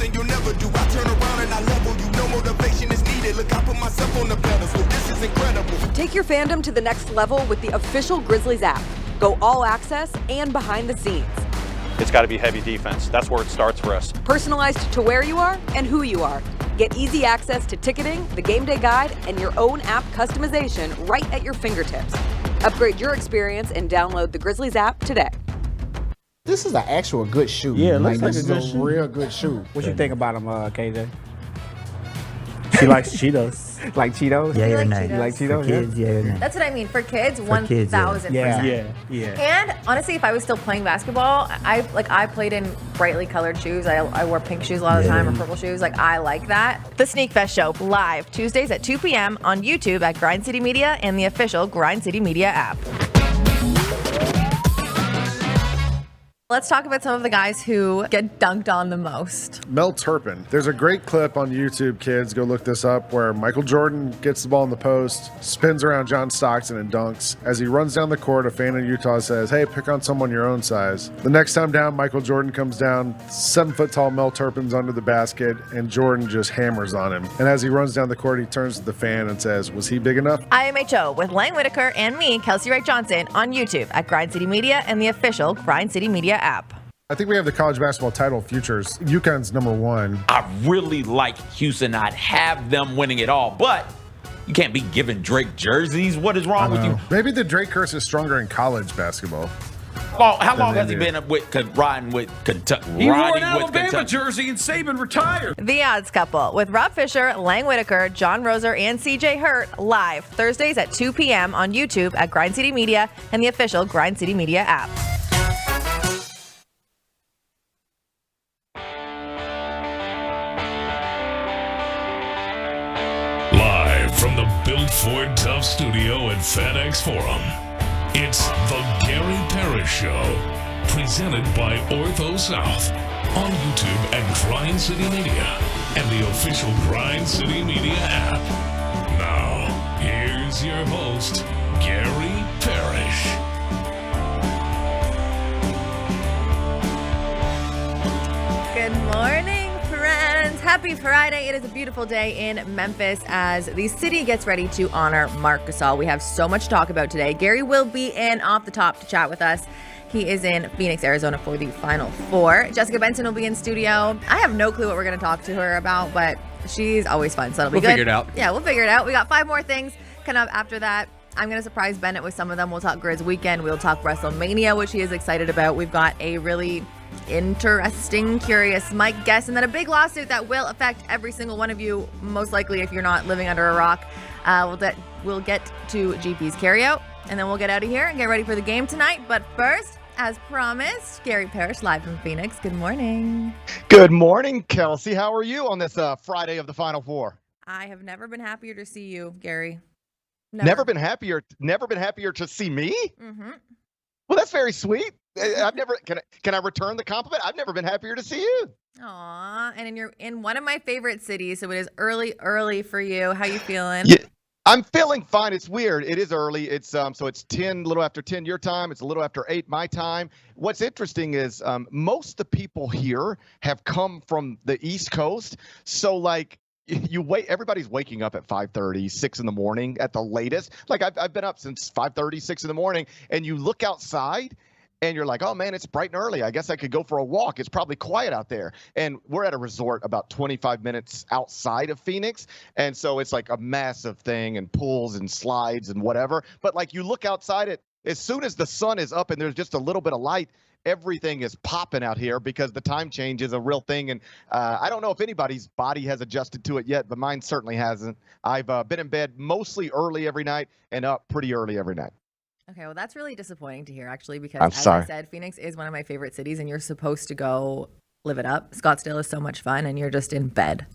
something you'll never do. I turn around and I level you. No motivation is needed. Look, I put myself on the pedestal. This is incredible. Take your fandom to the next level with the official Grizzlies app. Go all access and behind the scenes. It's got to be heavy defense. That's where it starts for us. Personalized to where you are and who you are. Get easy access to ticketing, the game day guide, and your own app customization right at your fingertips. Upgrade your experience and download the Grizzlies app today. This is an actual good shoe. Yeah, it looks like this a is good shoe. Real good shoe. What you think about him, KJ? She likes Cheetos. Like Cheetos? Yeah, like nice. You like Cheetos? For kids, yeah. That's what I mean. For kids, For 1,000%. kids, Yeah. And honestly, if I was still playing basketball, I played in brightly colored shoes. I wore pink shoes a lot of the time or purple shoes. Like, I like that. The Sneak Fest Show, live Tuesdays at 2 p.m. on YouTube at Grind City Media and the official Grind City Media app. Let's talk about some of the guys who get dunked on the most. Mel Turpin. There's a great clip on YouTube, kids. Go look this up, where Michael Jordan gets the ball in the post, spins around John Stockton and dunks. As he runs down the court, a fan in Utah says, "Hey, pick on someone your own size." The next time down, Michael Jordan comes down. 7-foot-tall Mel Turpin's under the basket, and Jordan just hammers on him. And as he runs down the court, he turns to the fan and says, "Was he big enough?" IMHO with Lang Whitaker and me, Kelcey Wright Johnson, on YouTube at Grind City Media and the official Grind City Media app. I think we have the college basketball title futures. UConn's number one. I really like Houston. I'd have them winning it all, but you can't be giving Drake jerseys. What is wrong with you? Maybe the Drake curse is stronger in college basketball. How long has he been riding with Kentucky? He wore an Alabama jersey and Saban retired. The Odds Couple with Rob Fisher, Lang Whitaker, John Roser, and CJ Hurt, live Thursdays at 2 p.m. on YouTube at Grind City Media and the official Grind City Media app. Live from the Built Ford Tough studio at FedEx Forum, it's the Gary Parrish Show, presented by Ortho South, on YouTube at Grind City Media and the official Grind City Media app. Now, here's your host, Gary Parrish. Good morning, friends. Happy Friday. It is a beautiful day in Memphis as the city gets ready to honor Marc Gasol. We have so much to talk about today. Gary will be in off the top to chat with us. He is in Phoenix, Arizona for the Final Four. Jessica Benson will be in studio. I have no clue what we're going to talk to her about, but she's always fun, so that'll be good. We'll figure it out. Yeah, we'll figure it out. We got 5 more things kind of after that. I'm going to surprise Bennett with some of them. We'll talk Grizz Weekend. We'll talk Wrestlemania, which he is excited about. We've got a really interesting, curious Mike guest, and then a big lawsuit that will affect every single one of you, most likely if you're not living under a rock. We'll get to GP's carryout, and then we'll get out of here and get ready for the game tonight. But first, as promised, Gary Parrish live from Phoenix. Good morning. Good morning, Kelcey. How are you on this Friday of the Final Four? I have never been happier to see you, Gary. Never been happier to see me? Mm-hmm. Well, that's very sweet. I've never can I return the compliment? I've never been happier to see you. Aw, and you're in one of my favorite cities, so it is early for you. How you feeling? Yeah, I'm feeling fine. It's weird. It is early. It's so it's 10, a little after 10 your time. It's a little after 8 my time. What's interesting is most of the people here have come from the East Coast, so like everybody's waking up at 5:30, 6 in the morning at the latest. Like I've been up since 5:30, 6 in the morning, and you look outside and you're like, oh man, it's bright and early. I guess I could go for a walk. It's probably quiet out there. And we're at a resort about 25 minutes outside of Phoenix. And so it's like a massive thing and pools and slides and whatever. But like you look outside it, as soon as the sun is up and there's just a little bit of light, everything is popping out here because the time change is a real thing. And I don't know if anybody's body has adjusted to it yet, but mine certainly hasn't. I've been in bed mostly early every night and up pretty early every night. Okay, well, that's really disappointing to hear, actually, because as I said, Phoenix is one of my favorite cities, and you're supposed to go live it up. Scottsdale is so much fun, and you're just in bed.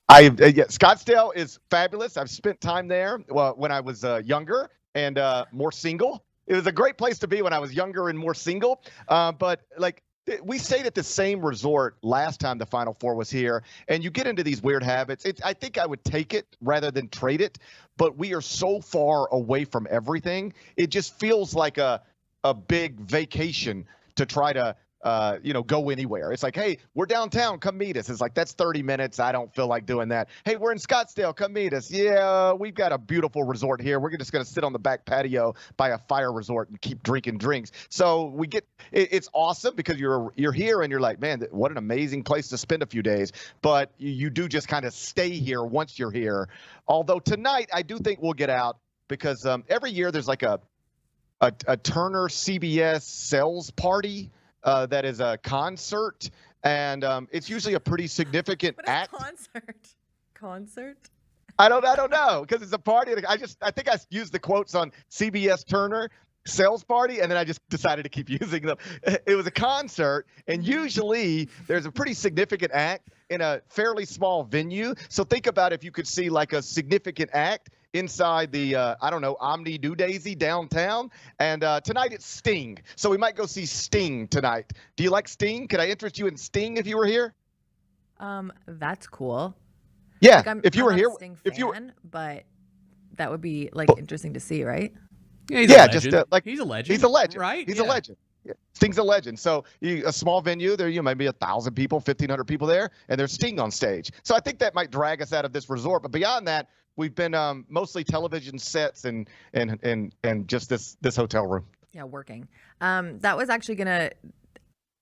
Scottsdale is fabulous. I've spent time there when I was younger and more single. It was a great place to be when I was younger and more single. But like we stayed at the same resort last time the Final Four was here, and you get into these weird habits. I think I would take it rather than trade it, but we are so far away from everything. It just feels like a big vacation to try to go anywhere. It's like, hey, we're downtown, come meet us. It's like, that's 30 minutes. I don't feel like doing that. Hey, we're in Scottsdale, come meet us. Yeah, we've got a beautiful resort here. We're just going to sit on the back patio by a fire resort and keep drinking drinks. So it's awesome because you're here and you're like, man, what an amazing place to spend a few days. But you do just kind of stay here once you're here. Although tonight, I do think we'll get out because every year there's like a Turner CBS sales party. That is a concert, and it's usually a pretty significant act. Concert? I don't know, because it's a party. I think I used the quotes on CBS Turner sales party, and then I just decided to keep using them. It was a concert, and usually there's a pretty significant act in a fairly small venue. So think about if you could see like a significant act inside the, Omni New Daisy downtown. And tonight it's Sting. So we might go see Sting tonight. Do you like Sting? Could I interest you in Sting if you were here? That's cool. Yeah, Like, if you were I'm here. not a Sting if you fan, but that would be like interesting to see, right? Yeah, he's a legend. He's a legend. He's a legend, right? He's a legend. Yeah. Sting's a legend. So a small venue, there might be 1,000 people, 1,500 people there, and there's Sting on stage. So I think that might drag us out of this resort. But beyond that, we've been mostly television sets and just this hotel room. Yeah, working. That was actually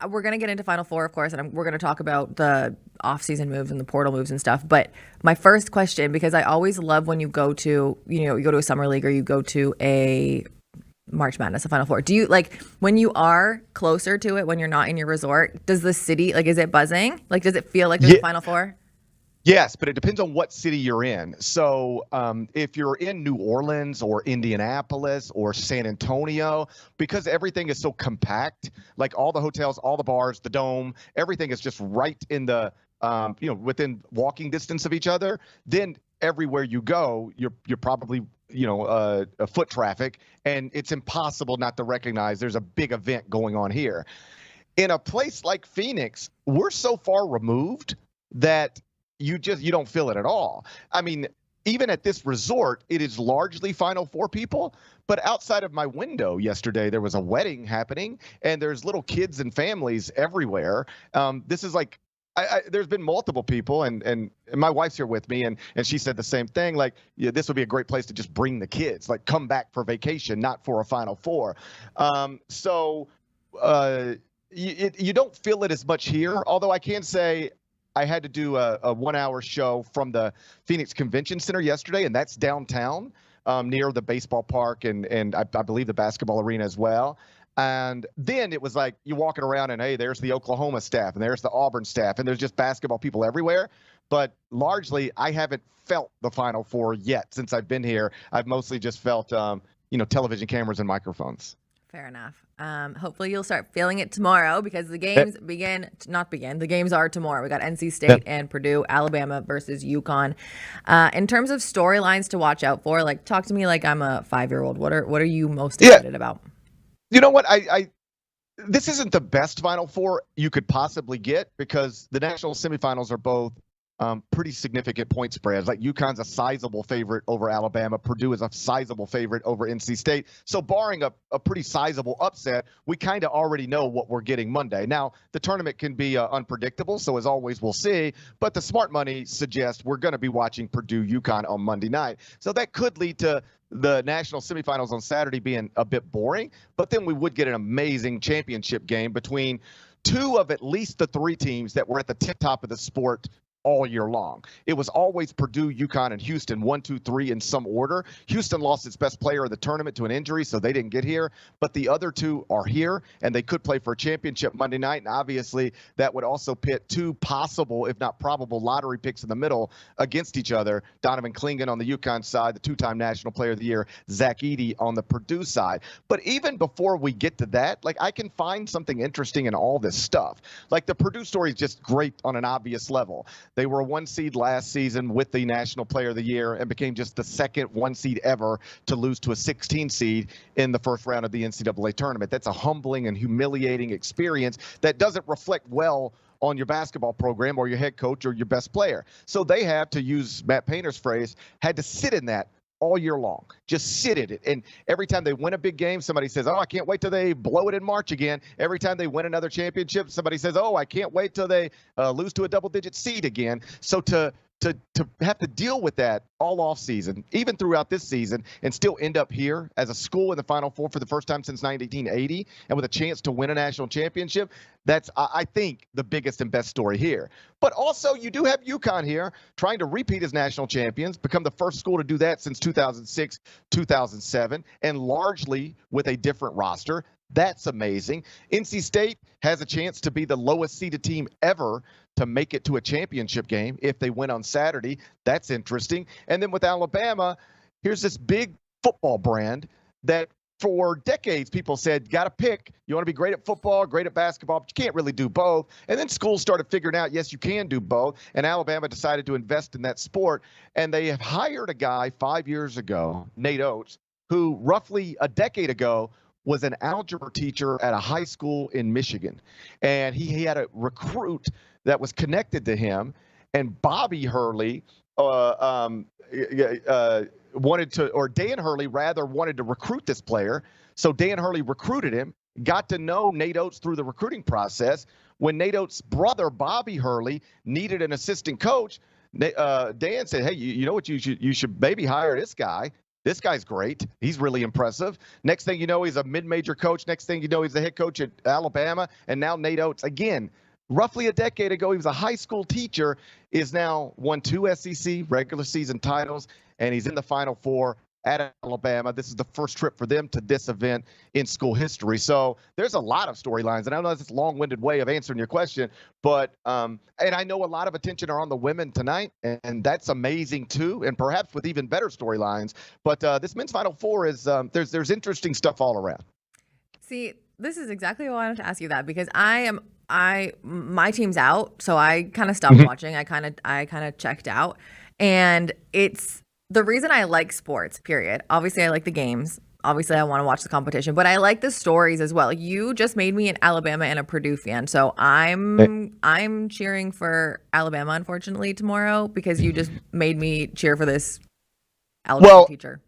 we're gonna get into Final Four, of course, and we're gonna talk about the off-season moves and the portal moves and stuff. But my first question, because I always love when you go to, you go to a summer league or you go to a March Madness, a Final Four. Do you like when you are closer to it, when you're not in your resort? Does the city is it buzzing? Like, does it feel like there's a Final Four? Yes, but it depends on what city you're in. So if you're in New Orleans or Indianapolis or San Antonio, because everything is so compact, like all the hotels, all the bars, the Dome, everything is just right in the, within walking distance of each other, then everywhere you go, you're probably, a foot traffic, and it's impossible not to recognize there's a big event going on here. In a place like Phoenix, we're so far removed that you don't feel it at all. I mean, even at this resort, it is largely Final Four people, but outside of my window yesterday, there was a wedding happening, and there's little kids and families everywhere. This is like, there's been multiple people, and my wife's here with me, and she said the same thing. Like, yeah, this would be a great place to just bring the kids, like come back for vacation, not for a Final Four. You don't feel it as much here, although I can say I had to do a 1-hour show from the Phoenix Convention Center yesterday, and that's downtown near the baseball park and I believe the basketball arena as well. And then it was like you walking around and, hey, there's the Oklahoma staff and there's the Auburn staff and there's just basketball people everywhere. But largely, I haven't felt the Final Four yet since I've been here. I've mostly just felt, television cameras and microphones. Fair enough. Hopefully you'll start feeling it tomorrow because the games the games are tomorrow. We got NC State and Purdue, Alabama versus UConn. In terms of storylines to watch out for, like, talk to me like I'm a 5-year-old. What are you most excited about? You know what? This isn't the best Final Four you could possibly get because the national semifinals are both pretty significant point spreads. Like UConn's a sizable favorite over Alabama. Purdue is a sizable favorite over NC State. So barring a pretty sizable upset, we kind of already know what we're getting Monday. Now, the tournament can be unpredictable, so as always, we'll see. But the smart money suggests we're going to be watching Purdue UConn on Monday night. So that could lead to the national semifinals on Saturday being a bit boring. But then we would get an amazing championship game between two of at least the three teams that were at the tip top of the sport all year long. It was always Purdue, UConn, and Houston, 1, 2, 3 in some order. Houston lost its best player of the tournament to an injury, so they didn't get here. But the other two are here, and they could play for a championship Monday night. And obviously, that would also pit two possible, if not probable, lottery picks in the middle against each other. Donovan Clingan on the UConn side, the two-time National Player of the Year, Zach Edey on the Purdue side. But even before we get to that, like, I can find something interesting in all this stuff. Like, the Purdue story is just great on an obvious level. They were a 1 seed last season with the National Player of the Year and became just the second 1 seed ever to lose to a 16 seed in the first round of the NCAA tournament. That's a humbling and humiliating experience that doesn't reflect well on your basketball program or your head coach or your best player. So they have, to use Matt Painter's phrase, had to sit in that all year long. Just sit in it. And every time they win a big game, somebody says, oh, I can't wait till they blow it in March again. Every time they win another championship, somebody says, oh, I can't wait till they lose to a double-digit seed again. So to have to deal with that all off season, even throughout this season, and still end up here as a school in the Final Four for the first time since 1980 and with a chance to win a national championship, that's, I think, the biggest and best story here. But also, you do have UConn here trying to repeat as national champions, become the first school to do that since 2006, 2007, and largely with a different roster. That's amazing. NC State has a chance to be the lowest seeded team ever to make it to a championship game if they win on Saturday. That's interesting. And then with Alabama, here's this big football brand that for decades people said, got to pick. You want to be great at football, great at basketball, but you can't really do both. And then schools started figuring out, yes, you can do both. And Alabama decided to invest in that sport. And they have hired a guy 5 years ago, Nate Oates, who roughly a decade ago was an algebra teacher at a high school in Michigan. And he had a recruit that was connected to him. And Bobby Hurley wanted to, or Dan Hurley rather, wanted to recruit this player. So Dan Hurley recruited him, got to know Nate Oates through the recruiting process. When Nate Oates' brother, Bobby Hurley, needed an assistant coach, Dan said, hey, you know what, you should maybe hire this guy. This guy's great. He's really impressive. Next thing you know, he's a mid-major coach. Next thing you know, he's the head coach at Alabama. And now Nate Oates, again, roughly a decade ago, he was a high school teacher, is now won 2 SEC regular season titles, and he's in the Final Four at Alabama. This is the first trip for them to this event in school history. So there's a lot of storylines, and I know that's a long-winded way of answering your question, but and I know a lot of attention are on the women tonight, and that's amazing too, and perhaps with even better storylines. But this men's Final Four is there's interesting stuff all around. See, this is exactly why I wanted to ask you that, because my team's out, so I kind of stopped watching. I kind of checked out, and it's the reason I like sports, period. Obviously, I like the games. Obviously, I want to watch the competition, but I like the stories as well. You just made me an Alabama and a Purdue fan, so I'm cheering for Alabama, unfortunately, tomorrow, because you just made me cheer for this Alabama teacher.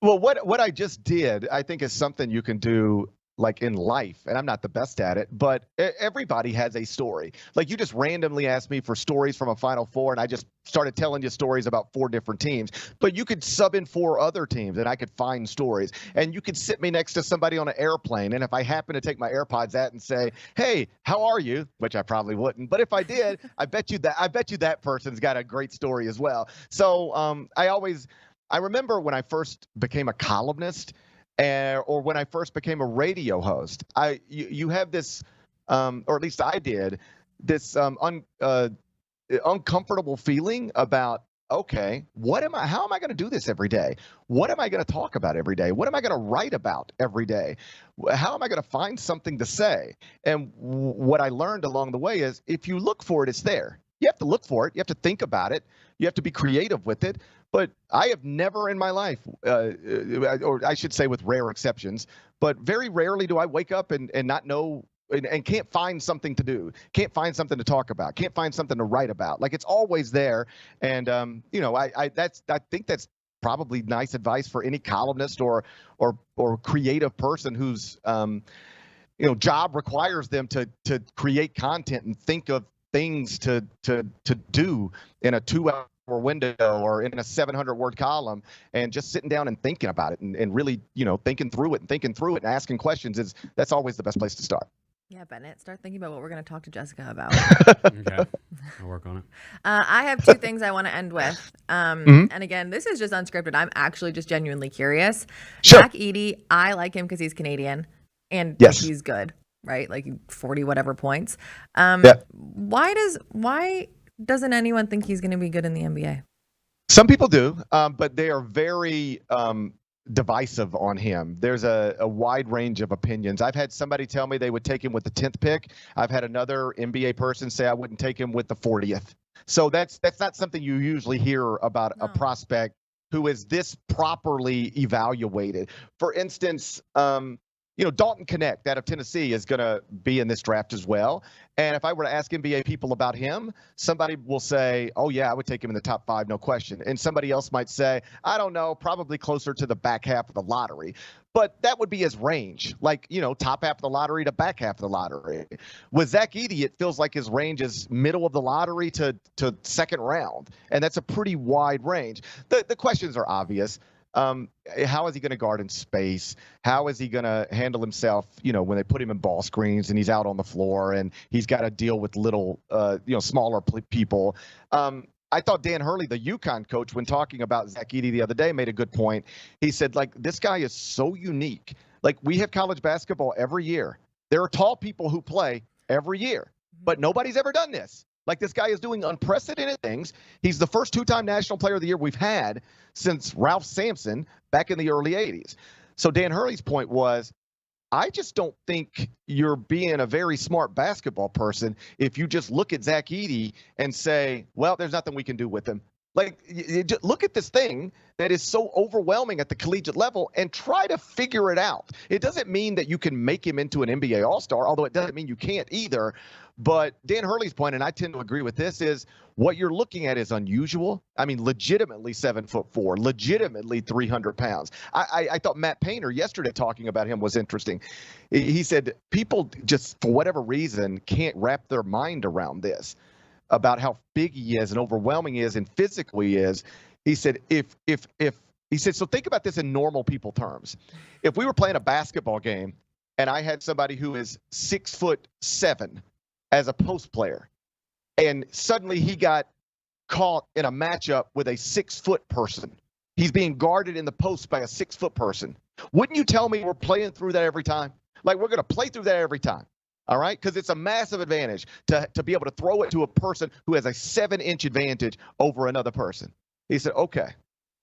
Well, what I just did, I think, is something you can do like in life, and I'm not the best at it, but everybody has a story. Like, you just randomly asked me for stories from a Final Four, and I just started telling you stories about 4 different teams. But you could sub in 4 other teams, and I could find stories. And you could sit me next to somebody on an airplane, and if I happen to take my AirPods out and say, "Hey, how are you?" which I probably wouldn't, but if I did, I bet you that person's got a great story as well. So I remember when I first became a columnist, or when I first became a radio host, you have this, or at least I did, this uncomfortable feeling about, okay, how am I going to do this every day? What am I going to talk about every day? What am I going to write about every day? How am I going to find something to say? And what I learned along the way is, if you look for it, it's there. You have to look for it. You have to think about it. You have to be creative with it. But I have never in my life, or I should say with rare exceptions, but very rarely do I wake up and not know and can't find something to do, can't find something to talk about, can't find something to write about. Like, it's always there. And, I think that's probably nice advice for any columnist or creative person whose, job requires them to create content and think of things to do in a 2-hour window or in a 700-word column, and just sitting down and thinking about it and really, thinking through it and asking questions that's always the best place to start. Yeah, Bennett, start thinking about what we're going to talk to Jessica about. Okay, I'll work on it. I have 2 things I want to end with. And again, this is just unscripted. I'm actually just genuinely curious. Sure. Zach Edey, I like him because he's Canadian and yes, he's good, right? Like 40 whatever points. Yeah. Why doesn't anyone think he's going to be good in the NBA? Some people do, but they are very divisive on him. There's a wide range of opinions. I've had somebody tell me they would take him with the 10th pick. I've had another NBA person say I wouldn't take him with the 40th. So that's not something you usually hear about a prospect who is this properly evaluated. For instance, Dalton Connect out of Tennessee is going to be in this draft as well. And if I were to ask NBA people about him, somebody will say, oh, yeah, I would take him in the top 5, no question. And somebody else might say, I don't know, probably closer to the back half of the lottery. But that would be his range, like, top half of the lottery to back half of the lottery. With Zach Edey, it feels like his range is middle of the lottery to second round. And that's a pretty wide range. The questions are obvious. How is he going to guard in space? How is he going to handle himself, when they put him in ball screens and he's out on the floor and he's got to deal with little, smaller people? I thought Dan Hurley, the UConn coach, when talking about Zach Edey the other day, made a good point. He said, this guy is so unique. We have college basketball every year. There are tall people who play every year, but nobody's ever done this. This guy is doing unprecedented things. He's the first 2-time National Player of the Year we've had since Ralph Sampson back in the early 80s. So Dan Hurley's point was, I just don't think you're being a very smart basketball person if you just look at Zach Edey and say, well, there's nothing we can do with him. Look at this thing that is so overwhelming at the collegiate level and try to figure it out. It doesn't mean that you can make him into an NBA All-Star, although it doesn't mean you can't either. But Dan Hurley's point, and I tend to agree with this, is what you're looking at is unusual. I mean, legitimately 7'4", legitimately 300 pounds. I thought Matt Painter yesterday talking about him was interesting. He said people just, for whatever reason, can't wrap their mind around this, about how big he is and overwhelming he is and physical he is. He said, so think about this in normal people terms. If we were playing a basketball game and I had somebody who is 6'7" as a post player, and suddenly he got caught in a matchup with a 6-foot person. He's being guarded in the post by a 6-foot person. Wouldn't you tell me we're playing through that every time? We're going to play through that every time. All right? Because it's a massive advantage to be able to throw it to a person who has a 7-inch advantage over another person. He said, okay,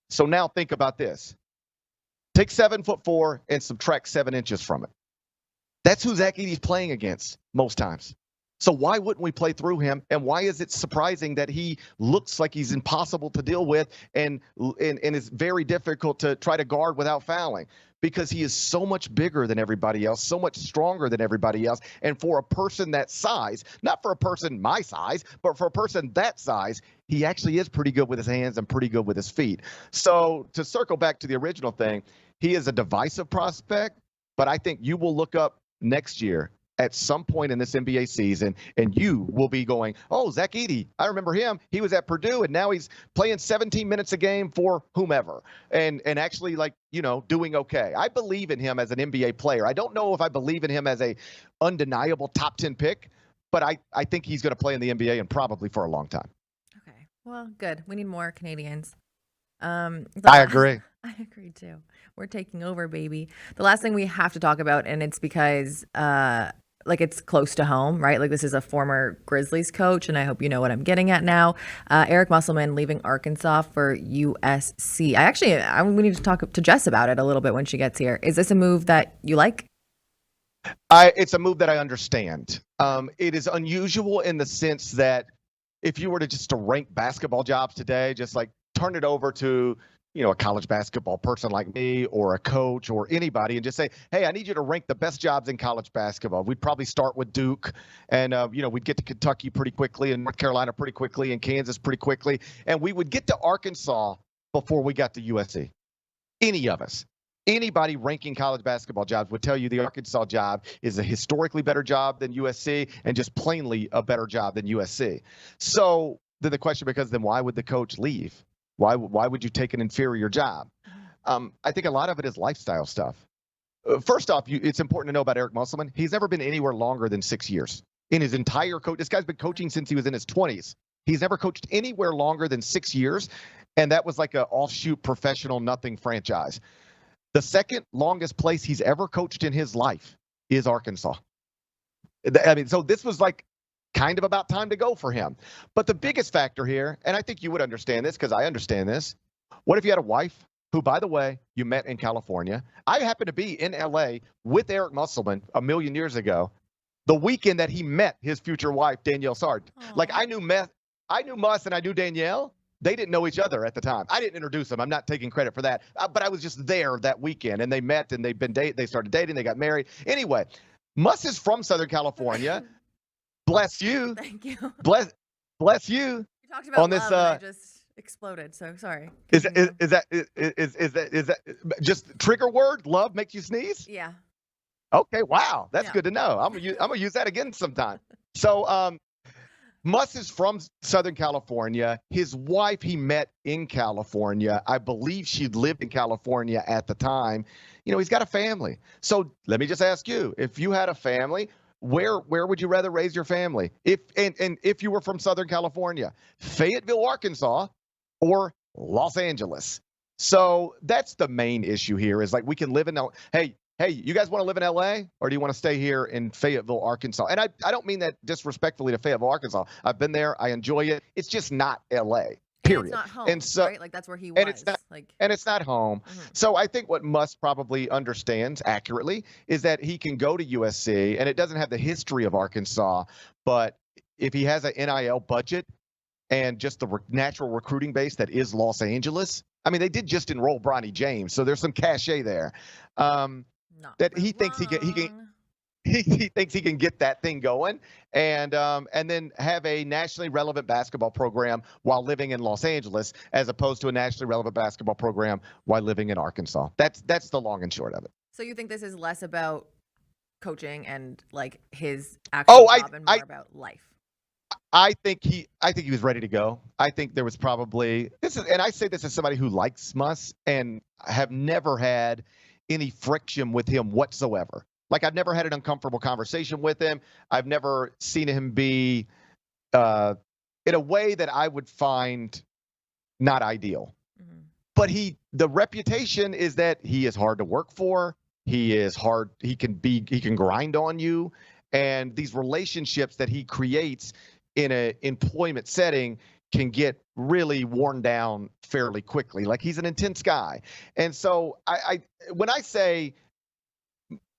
so now think about this. Take 7'4" and subtract 7 inches from it. That's who Zach Edey's playing against most times. So why wouldn't we play through him? And why is it surprising that he looks like he's impossible to deal with and is very difficult to try to guard without fouling? Because he is so much bigger than everybody else, so much stronger than everybody else. And for a person that size, not for a person my size, but for a person that size, he actually is pretty good with his hands and pretty good with his feet. So to circle back to the original thing, he is a divisive prospect, but I think you will look up next year at some point in this NBA season, and you will be going, oh, Zach Edey, I remember him. He was at Purdue, and now he's playing 17 minutes a game for whomever, and actually, doing okay. I believe in him as an NBA player. I don't know if I believe in him as a undeniable top 10 pick, but I think he's going to play in the NBA and probably for a long time. Okay, well, good. We need more Canadians. I agree. I agree, too. We're taking over, baby. The last thing we have to talk about, and it's because it's close to home, right? This is a former Grizzlies coach, and I hope you know what I'm getting at now. Eric Musselman leaving Arkansas for USC. We need to talk to Jess about it a little bit when she gets here. Is this a move that you like? It's a move that I understand. It is unusual in the sense that if you were to rank basketball jobs today, just turn it over to a college basketball person like me or a coach or anybody and just say, hey, I need you to rank the best jobs in college basketball. We'd probably start with Duke and, we'd get to Kentucky pretty quickly and North Carolina pretty quickly and Kansas pretty quickly. And we would get to Arkansas before we got to USC. Any of us. Anybody ranking college basketball jobs would tell you the Arkansas job is a historically better job than USC and just plainly a better job than USC. So then the question becomes, then why would the coach leave? Why would you take an inferior job? I think a lot of it is lifestyle stuff. First off, it's important to know about Eric Musselman. He's never been anywhere longer than 6 years. In his entire this guy's been coaching since he was in his 20s. He's never coached anywhere longer than 6 years, and that was like an offshoot professional nothing franchise. The second longest place he's ever coached in his life is Arkansas. I mean, so this was kind of about time to go for him. But the biggest factor here, and I think you would understand this because I understand this, what if you had a wife who, by the way, you met in California? I happened to be in LA with Eric Musselman a million years ago, the weekend that he met his future wife, Danielle Sard. I knew Muss and I knew Danielle They didn't know each other at the time. I didn't introduce them. I'm not taking credit for that. But I was just there that weekend, and they met, and they started dating. They got married. Anyway, Muss is from Southern California. Bless you. Thank you. Bless you. You talked about on this. love and I just exploded. So sorry. Is that just trigger word? Love makes you sneeze? Yeah. Okay. Wow, that's good to know. I'm gonna use that again sometime. So, Muss is from Southern California. His wife he met in California. I believe she lived in California at the time. He's got a family. So let me just ask you: if you had a family, where would you rather raise your family? If you were from Southern California, Fayetteville, Arkansas, or Los Angeles? So that's the main issue here. Is like we can live in Hey, you guys want to live in LA, or do you want to stay here in Fayetteville, Arkansas? And I don't mean that disrespectfully to Fayetteville, Arkansas. I've been there. I enjoy it. It's just not LA, period. It's not home, and so, right? Like that's where he was. And it's not home. Mm-hmm. So I think what Muss probably understands accurately is that he can go to USC, and it doesn't have the history of Arkansas. But if he has an NIL budget and just the natural recruiting base that is Los Angeles, I mean, they did just enroll Bronny James, so there's some cachet there. That he thinks he thinks he can get that thing going and then have a nationally relevant basketball program while living in Los Angeles, as opposed to a nationally relevant basketball program while living in Arkansas. That's the long and short of it. So you think this is less about coaching and like his actual job and more about life? I think he was ready to go. I think there was probably and I say this as somebody who likes Muss and have never had any friction with him whatsoever. Like, I've never had an uncomfortable conversation with him. I've never seen him be in a way that I would find not ideal. Mm-hmm. But the reputation is that he is hard to work for. He is hard. He can grind on you. And these relationships that he creates in an employment setting can get really worn down fairly quickly. Like, he's an intense guy. And so when I say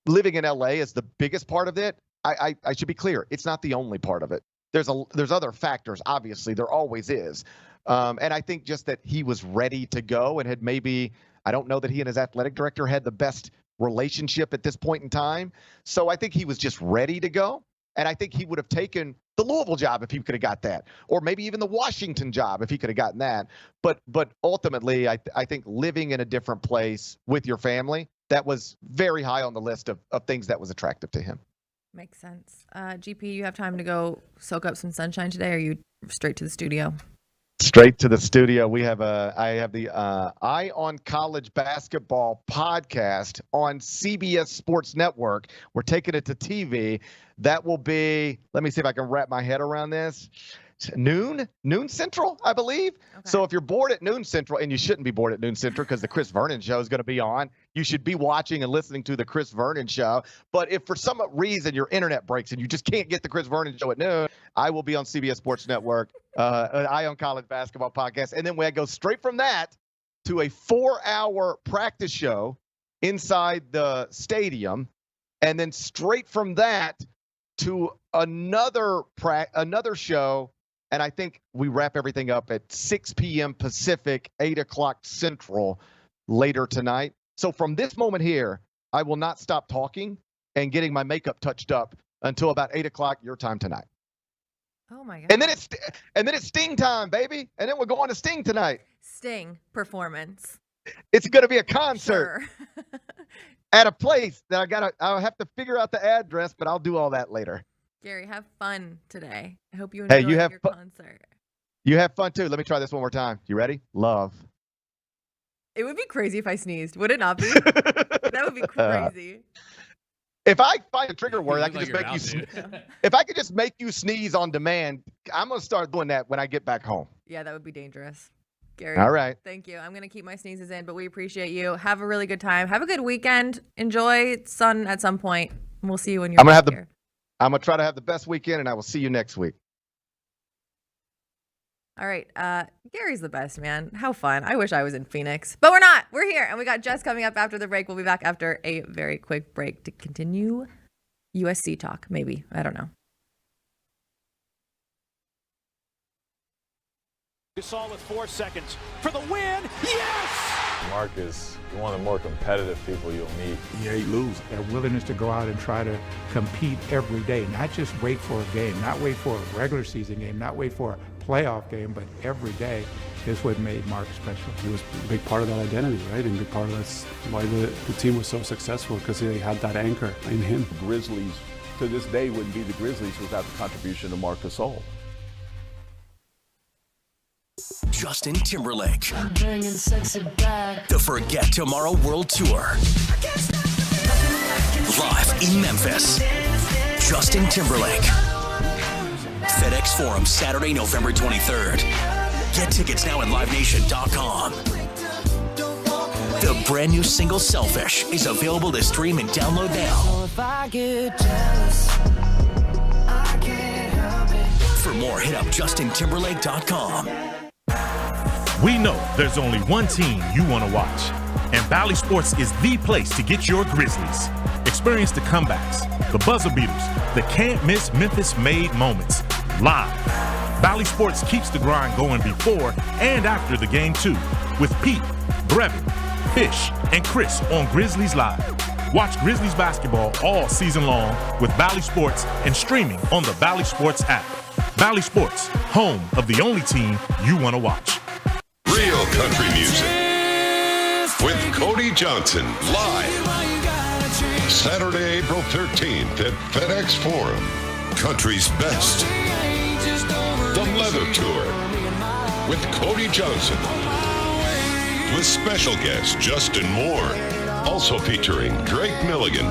living in LA is the biggest part of it, I should be clear. It's not the only part of it. There's other factors, obviously. There always is. And I think just that he was ready to go and had I don't know that he and his athletic director had the best relationship at this point in time. So I think he was just ready to go. And I think he would have taken the Louisville job if he could have got that, or maybe even the Washington job if he could have gotten that. But ultimately, I think living in a different place with your family, that was very high on the list of things that was attractive to him. Makes sense. GP, you have time to go soak up some sunshine today, or are you straight to the studio? Straight to the studio. I have the Eye on College Basketball podcast on CBS Sports Network. We're taking it to TV. That will be, let me see if I can wrap my head around this. Noon Central, I believe. Okay. So if you're bored at noon Central, and you shouldn't be bored at noon Central because the Chris Vernon show is going to be on, you should be watching and listening to the Chris Vernon show. But if for some reason your internet breaks and you just can't get the Chris Vernon show at noon, I will be on CBS Sports Network, an Eye on College Basketball podcast. And then we go straight from that to a 4-hour practice show inside the stadium. And then straight from that to another show. And I think we wrap everything up at 6 p.m. Pacific, 8 o'clock Central later tonight. So from this moment here, I will not stop talking and getting my makeup touched up until about 8 o'clock your time tonight. Oh my God. And then it's Sting time, baby. And then we're going to Sting tonight. Sting performance. It's going to be a concert. Sure. At a place that I'll have to figure out the address, but I'll do all that later. Gary, have fun today. I hope you enjoy your concert. You have fun too. Let me try this one more time. You ready? Love. It would be crazy if I sneezed. Would it not be? That would be crazy. If I find a trigger word, I can just make you. If I could just make you sneeze on demand, I'm gonna start doing that when I get back home. Yeah, that would be dangerous. Gary, all right. Thank you. I'm going to keep my sneezes in, but we appreciate you. Have a really good time. Have a good weekend. Enjoy sun at some point. And we'll see you when you're here. I'm going to try to have the best weekend, and I will see you next week. All right. Gary's the best, man. How fun. I wish I was in Phoenix, but we're not. We're here, and we got Jess coming up after the break. We'll be back after a very quick break to continue USC talk, maybe. I don't know. Gasol with 4 seconds for the win. Yes! Marc is one of the more competitive people you'll meet. He ain't losing. Their willingness to go out and try to compete every day, not just wait for a game, not wait for a regular season game, not wait for a playoff game, but every day is what made Marc special. He was a big part of that identity, right? And a big part of that's why the team was so successful, because they had that anchor in him. Grizzlies to this day wouldn't be the Grizzlies without the contribution of Marc Gasol. Justin Timberlake. I'm bringing sexy back. The Forget Tomorrow World Tour. Live in Memphis. Justin Timberlake. FedEx Forum, Saturday, November 23rd. Get tickets now at livenation.com. The brand new single Selfish is available to stream and download now. For more, hit up justintimberlake.com. We know there's only one team you want to watch, and Bally Sports is the place to get your Grizzlies. Experience the comebacks, the buzzer beaters, the can't-miss Memphis-made moments live. Bally Sports keeps the grind going before and after the game, too, with Pete, Brevin, Fish, and Chris on Grizzlies Live. Watch Grizzlies basketball all season long with Bally Sports and streaming on the Bally Sports app. Bally Sports, home of the only team you want to watch. Real country music with Cody Johnson live Saturday, April 13th at FedEx Forum. Country's best. The Leather Tour with Cody Johnson. With special guest Justin Moore. Also featuring Drake Milligan.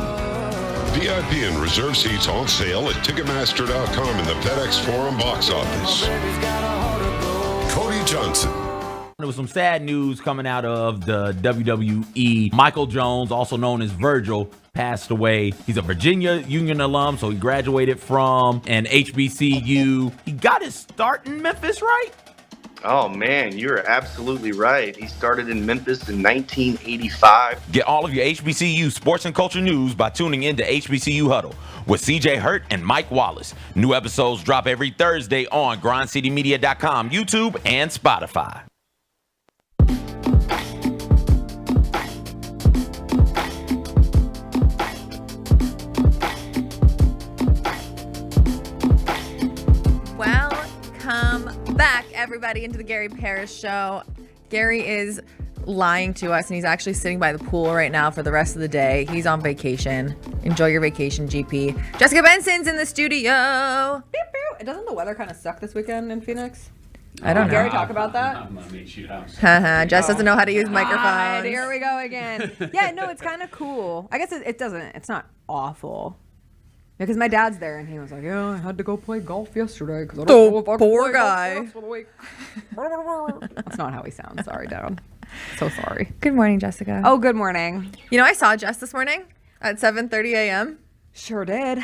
VIP and reserve seats on sale at Ticketmaster.com in the FedEx Forum box office. Cody Johnson. There was some sad news coming out of the WWE. Michael Jones, also known as Virgil, passed away. He's a Virginia Union alum, so he graduated from an HBCU. He got his start in Memphis, right? Oh, man, you're absolutely right. He started in Memphis in 1985. Get all of your HBCU sports and culture news by tuning in to HBCU Huddle with CJ Hurt and Mike Wallace. New episodes drop every Thursday on GrindCityMedia.com, YouTube, and Spotify. Welcome back, everybody, into the Gary Parrish Show. Gary is lying to us, and he's actually sitting by the pool right now for the rest of the day. He's on vacation. Enjoy your vacation, GP. Jessica Benson's in the studio. Beep, beep. Doesn't the weather kind of suck this weekend in Phoenix? I don't know. Gary, talk about that. Jess doesn't know how to use microphones. Here we go again. Yeah, no, it's kind of cool. I guess it doesn't. It's not awful. Because my dad's there, and he was like, "Yeah, I had to go play golf yesterday because I don't know if I can poor play guy. golf for the week." That's not how he sounds. Sorry, Dad. So sorry. Good morning, Jessica. Oh, good morning. You know, I saw Jess this morning at 7:30 a.m. Sure did.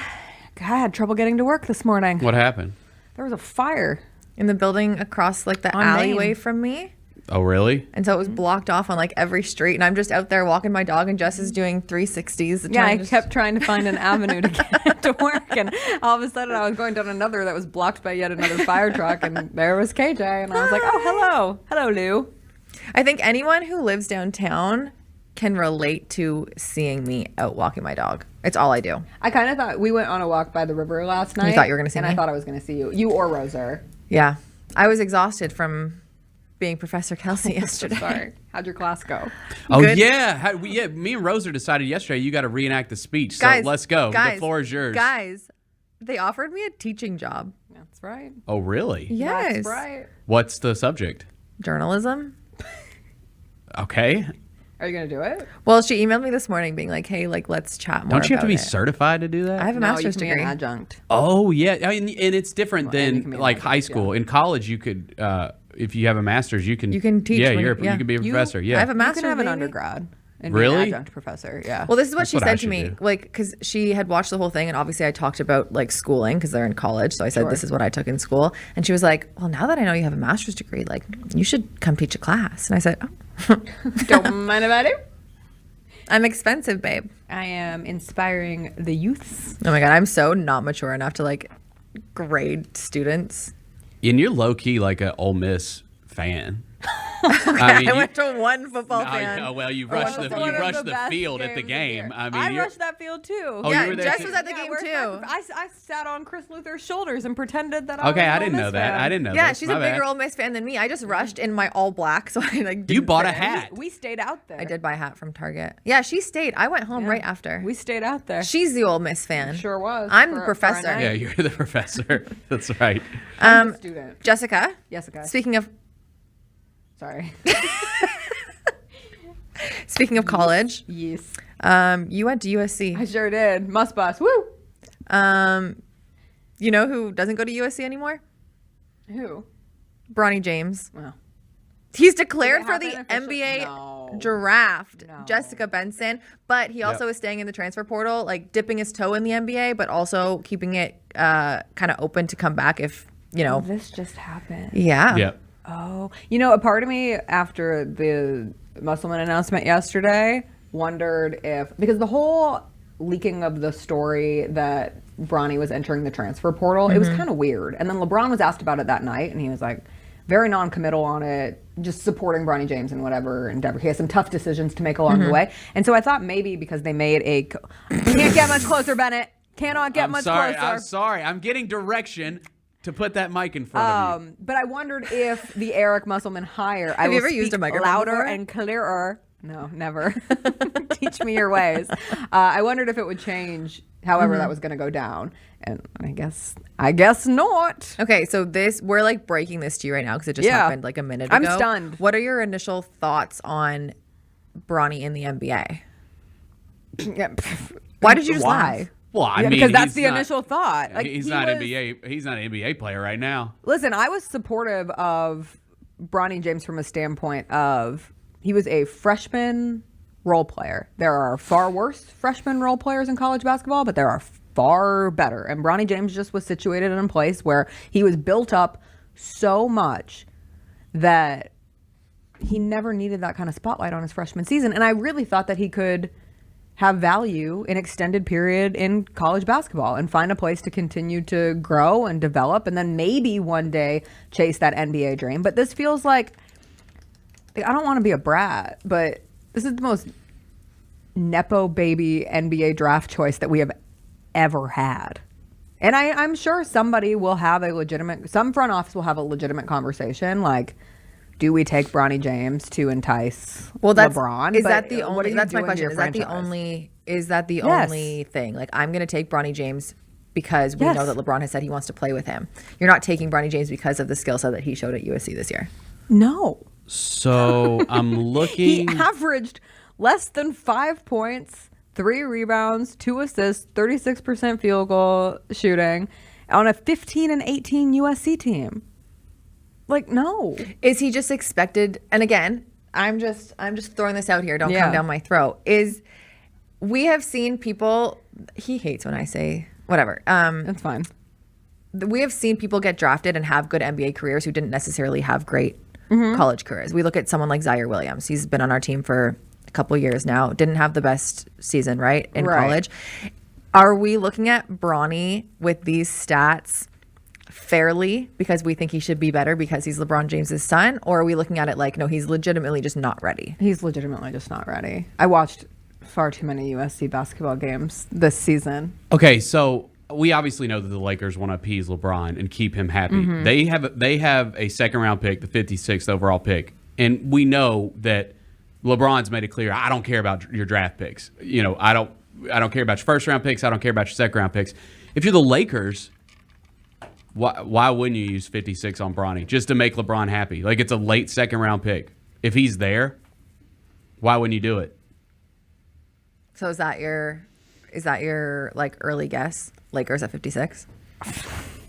God, I had trouble getting to work this morning. What happened? There was a fire in the building across like the On alleyway Main. from me. Oh, really? And so it was blocked off on like every street, and I'm just out there walking my dog, and Jess is doing 360s. Yeah, I kept trying to find an avenue to get to work, and all of a sudden I was going down another that was blocked by yet another fire truck, and there was KJ, and I was like, "Oh, hello, Lou." I think anyone who lives downtown can relate to seeing me out walking my dog. It's all I do. I kind of thought we went on a walk by the river last night. You thought you were going to see me? And I thought I was going to see you or Roser. Yeah, I was exhausted from being Professor Kelcey yesterday. Sorry. How'd your class go? Oh, Good. yeah. Me and Roser decided yesterday you got to reenact the speech. So Guys, let's go. Guys, the floor is yours. Guys, they offered me a teaching job. That's right. Oh, really? Yes. That's right. What's the subject? Journalism. Okay. Are you going to do it? Well, she emailed me this morning being like, hey, like, let's chat more Don't you have to be about it. certified to do that? I have a master's you can be degree. an adjunct. Oh, yeah. I mean, and it's different and you than can be an like adjunct, high school. In college, you could, if you have a master's, you can teach Yeah, when you yeah. can be a professor. Yeah. I have a You master's. can have an baby. undergrad. And Really? Be an adjunct professor. Yeah. Well, this is what That's she what I said to should me, do. like, because she had watched the whole thing, and obviously I talked about like schooling because they're in college. So I said, Sure. this is what I took in school, and she was like, well, now that I know you have a master's degree, like, you should come teach a class. And I said, oh. Don't mind if I do. I'm expensive, babe. I am inspiring the youths. Oh my god, I'm so not mature enough to like grade students. And you're low key like a Ole Miss fan. I went to one football fan. Well, you rushed the field at the game. I rushed that field too. Oh, yeah, you were there Jess too? was at the game too. I sat on Chris Luther's shoulders and pretended that I was Okay, an I Ole didn't Miss know that. fan. I didn't know. Yeah, that. she's My a bigger bad. Ole Miss fan than me. I just rushed in my all black, so I like. You bought a fit in. hat. We stayed out there. I did buy a hat from Target. Yeah, she stayed. I went home right after. We stayed out there. She's the Ole Miss fan. Sure was. I'm the professor. Yeah, you're the professor. That's right. I'm the student. Jessica. Speaking of. Sorry. Speaking of college. Yes. You went to USC. I sure did. Must bus. Woo. You know who doesn't go to USC anymore? Who? Bronny James. Wow. He's declared for the NBA draft. Jessica Benson, but he also is staying in the transfer portal, like dipping his toe in the NBA, but also keeping it kind of open to come back if, you know. This just happened. Yeah. Yep. Oh, you know, a part of me after the Musselman announcement yesterday wondered if, because the whole leaking of the story that Bronny was entering the transfer portal, it was kind of weird. And then LeBron was asked about it that night, and he was like, very non-committal on it, just supporting Bronny James in whatever endeavor. He has some tough decisions to make along the way. And so I thought maybe because they made a... Can't get much closer, Bennett. Cannot get much closer. I'm sorry. I'm getting direction to put that mic in front of you. But I wondered if the Eric Musselman hire... Have you ever used a microphone louder before? and clearer. No, never. Teach me your ways. I wondered if it would change however that was going to go down. And I guess not. Okay, so we're like breaking this to you right now because it just happened like a minute ago. I'm stunned. What are your initial thoughts on Bronny in the NBA? Why did you just lie? Well, I mean, because that's the initial thought. Like, he's not an NBA player right now. Listen, I was supportive of Bronny James from a standpoint of he was a freshman role player. There are far worse freshman role players in college basketball, but there are far better. And Bronny James just was situated in a place where he was built up so much that he never needed that kind of spotlight on his freshman season. And I really thought that he could have value in extended period in college basketball and find a place to continue to grow and develop and then maybe one day chase that NBA dream. But this feels like, I don't want to be a brat, but this is the most Nepo baby NBA draft choice that we have ever had. And I'm sure somebody will have some front office will have a legitimate conversation like, do we take Bronny James to entice LeBron? That's my question. Is that the only thing? Like, I'm going to take Bronny James because we know that LeBron has said he wants to play with him. You're not taking Bronny James because of the skill set that he showed at USC this year. No. So I'm looking. He averaged less than 5 points, 3 rebounds, 2 assists, 36% field goal shooting on a 15-18 USC team. Like, no. Is he just expected? And again, I'm just throwing this out here. Don't come down my throat. We have seen people. He hates when I say whatever. That's fine. We have seen people get drafted and have good NBA careers who didn't necessarily have great college careers. We look at someone like Zaire Williams. He's been on our team for a couple years now. Didn't have the best season, right, in college. Are we looking at Bronny with these stats fairly because we think he should be better because he's LeBron James's son, or are we looking at it like, no, he's legitimately just not ready? He's legitimately just not ready. I watched far too many USC basketball games this season. Okay, so we obviously know that the Lakers want to appease LeBron and keep him happy. They have a second round pick, the 56th overall pick, and we know that LeBron's made it clear, I don't care about your draft picks. You know, I don't care about your first round picks. I don't care about your second round picks. If you're the Lakers, why wouldn't you use 56 on Bronny just to make LeBron happy? Like, it's a late second round pick. If he's there, why wouldn't you do it? So is that your like early guess? Lakers at 56?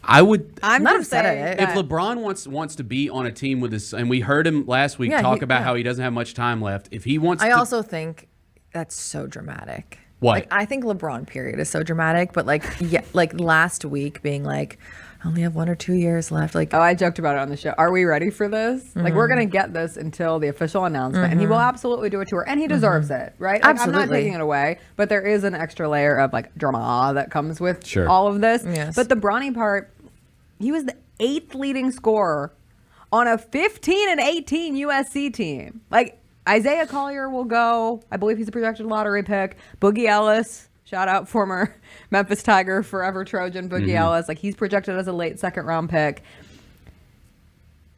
I'm not upset at it. If LeBron wants to be on a team with his, and we heard him last week talk about how he doesn't have much time left. If he wants, I also think that's so dramatic. What? Like, I think LeBron period is so dramatic, but like last week being like, I only have 1 or 2 years left. Like, I joked about it on the show. Are we ready for this? Like, we're gonna get this until the official announcement, and he will absolutely do a tour, and he deserves it, right? Like, Absolutely. I'm not taking it away, but there is an extra layer of like drama that comes with Sure. all of this. Yes. But the Bronny part, he was the 8th leading scorer on a 15-18 USC team. Like, Isaiah Collier will go. I believe he's a projected lottery pick. Boogie Ellis, shout out former Memphis Tiger, forever Trojan Boogie Ellis. Like, he's projected as a late second-round pick.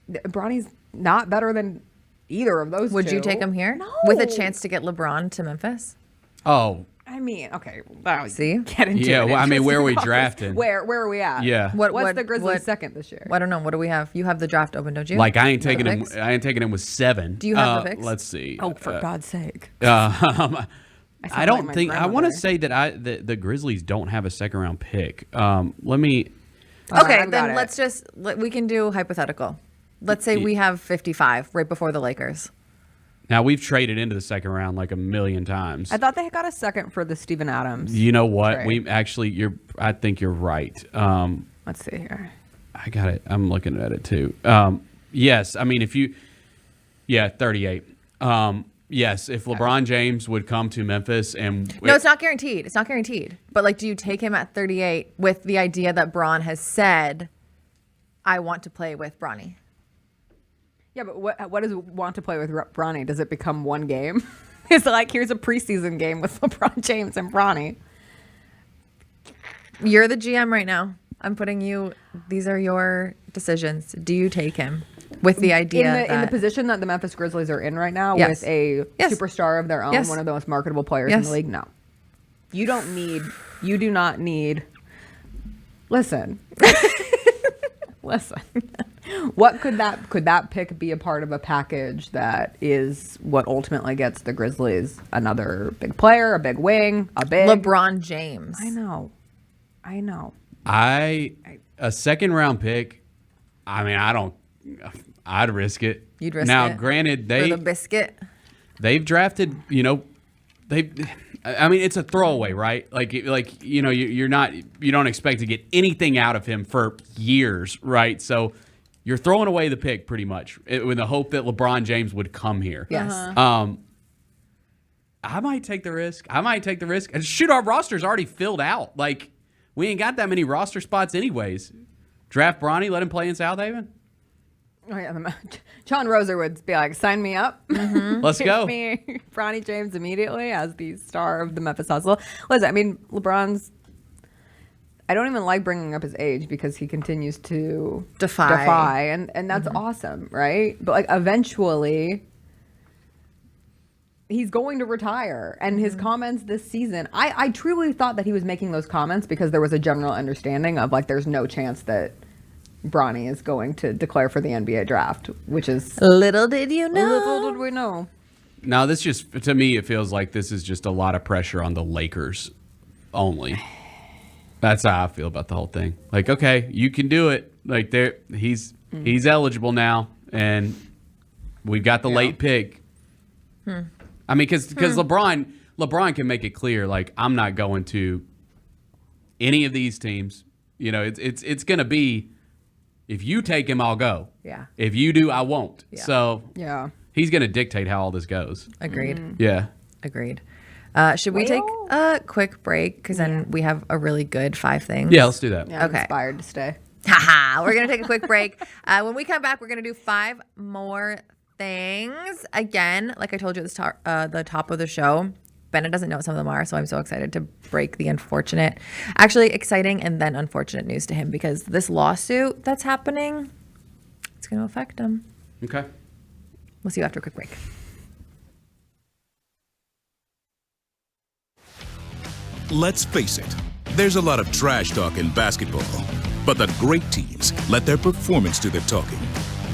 Bronny's not better than either of those Would two. you take him here? No. With a chance to get LeBron to Memphis? Oh. I mean, okay. See? Get into Yeah, an well, I mean, where are we interesting drafting? Where are we at? Yeah. What's the Grizzlies second this year? I don't know. What do we have? You have the draft open, don't you? Like, I ain't The taking him. picks? I ain't taking him with 7. Do you have the picks? Let's see. Oh, for God's sake. I like don't my think I want grandmother. to say that the Grizzlies don't have a second round pick. Let me. Okay, I've got then it. let's just, we can do hypothetical. Let's say we have 55 right before the Lakers. Now we've traded into the second round like a million times. I thought they got a second for the Steven Adams. You know what? trade. We actually, I think you're right. Let's see here. I got it. I'm looking at it too. Yes, I mean if you, 38. Yes, if LeBron James would come to Memphis and No, it's not guaranteed. It's not guaranteed. But like, do you take him at 38 with the idea that Bron has said, I want to play with Bronny? Yeah, but what does it want to play with Bronny? Does it become one game? It's like, here's a preseason game with LeBron James and Bronny. You're the GM right now. I'm putting you, these are your decisions. Do you take him with the idea in the position that the Memphis Grizzlies are in right now, Yes. with a superstar of their own, Yes. one of the most marketable players in Yes. the league? No. You do not need, listen. Listen. What could that pick be a part of a package that is what ultimately gets the Grizzlies another big player, a big wing, a big LeBron James? I know. a second round pick. I mean, I'd risk it. You'd risk now, it. granted, For the biscuit. they've drafted. I mean, it's a throwaway, right? You don't expect to get anything out of him for years, right? So you're throwing away the pick pretty much with the hope that LeBron James would come here. Yes. I might take the risk. And shoot, our roster's already filled out. Like, we ain't got that many roster spots anyways. Draft Bronny, let him play in South Haven. Oh, yeah, John Roser would be like, sign me up. Let's Give go. me Bronny James immediately as the star of the Memphis Hustle. Listen, I mean, LeBron's, I don't even like bringing up his age because he continues to defy and that's awesome, right? But like, eventually he's going to retire, and his comments this season, I truly thought that he was making those comments because there was a general understanding of like, there's no chance that Bronny is going to declare for the NBA draft, which is little did you know. Little did we know. Now, this just, to me, it feels like this is just a lot of pressure on the Lakers only. That's how I feel about the whole thing. Like, okay, you can do it. Like, he's eligible now, and we've got the late pick. I mean, because LeBron can make it clear, like, I'm not going to any of these teams. You know, it's going to be, if you take him, I'll go. Yeah. If you do, I won't. Yeah. So yeah, he's going to dictate how all this goes. Agreed. Yeah. Agreed. Should we take a quick break? Because then we have a really good 5 things. Yeah, let's do that. Yeah, I'm Okay. inspired to stay. Haha. We're going to take a quick break. When we come back, we're going to do 5 more things. Again, like I told you at the top of the show, Bennett doesn't know what some of them are, so I'm so excited to break the actually exciting and then unfortunate news to him, because this lawsuit that's happening, it's going to affect him. Okay. We'll see you after a quick break. Let's face it, there's a lot of trash talk in basketball, but the great teams let their performance do the talking.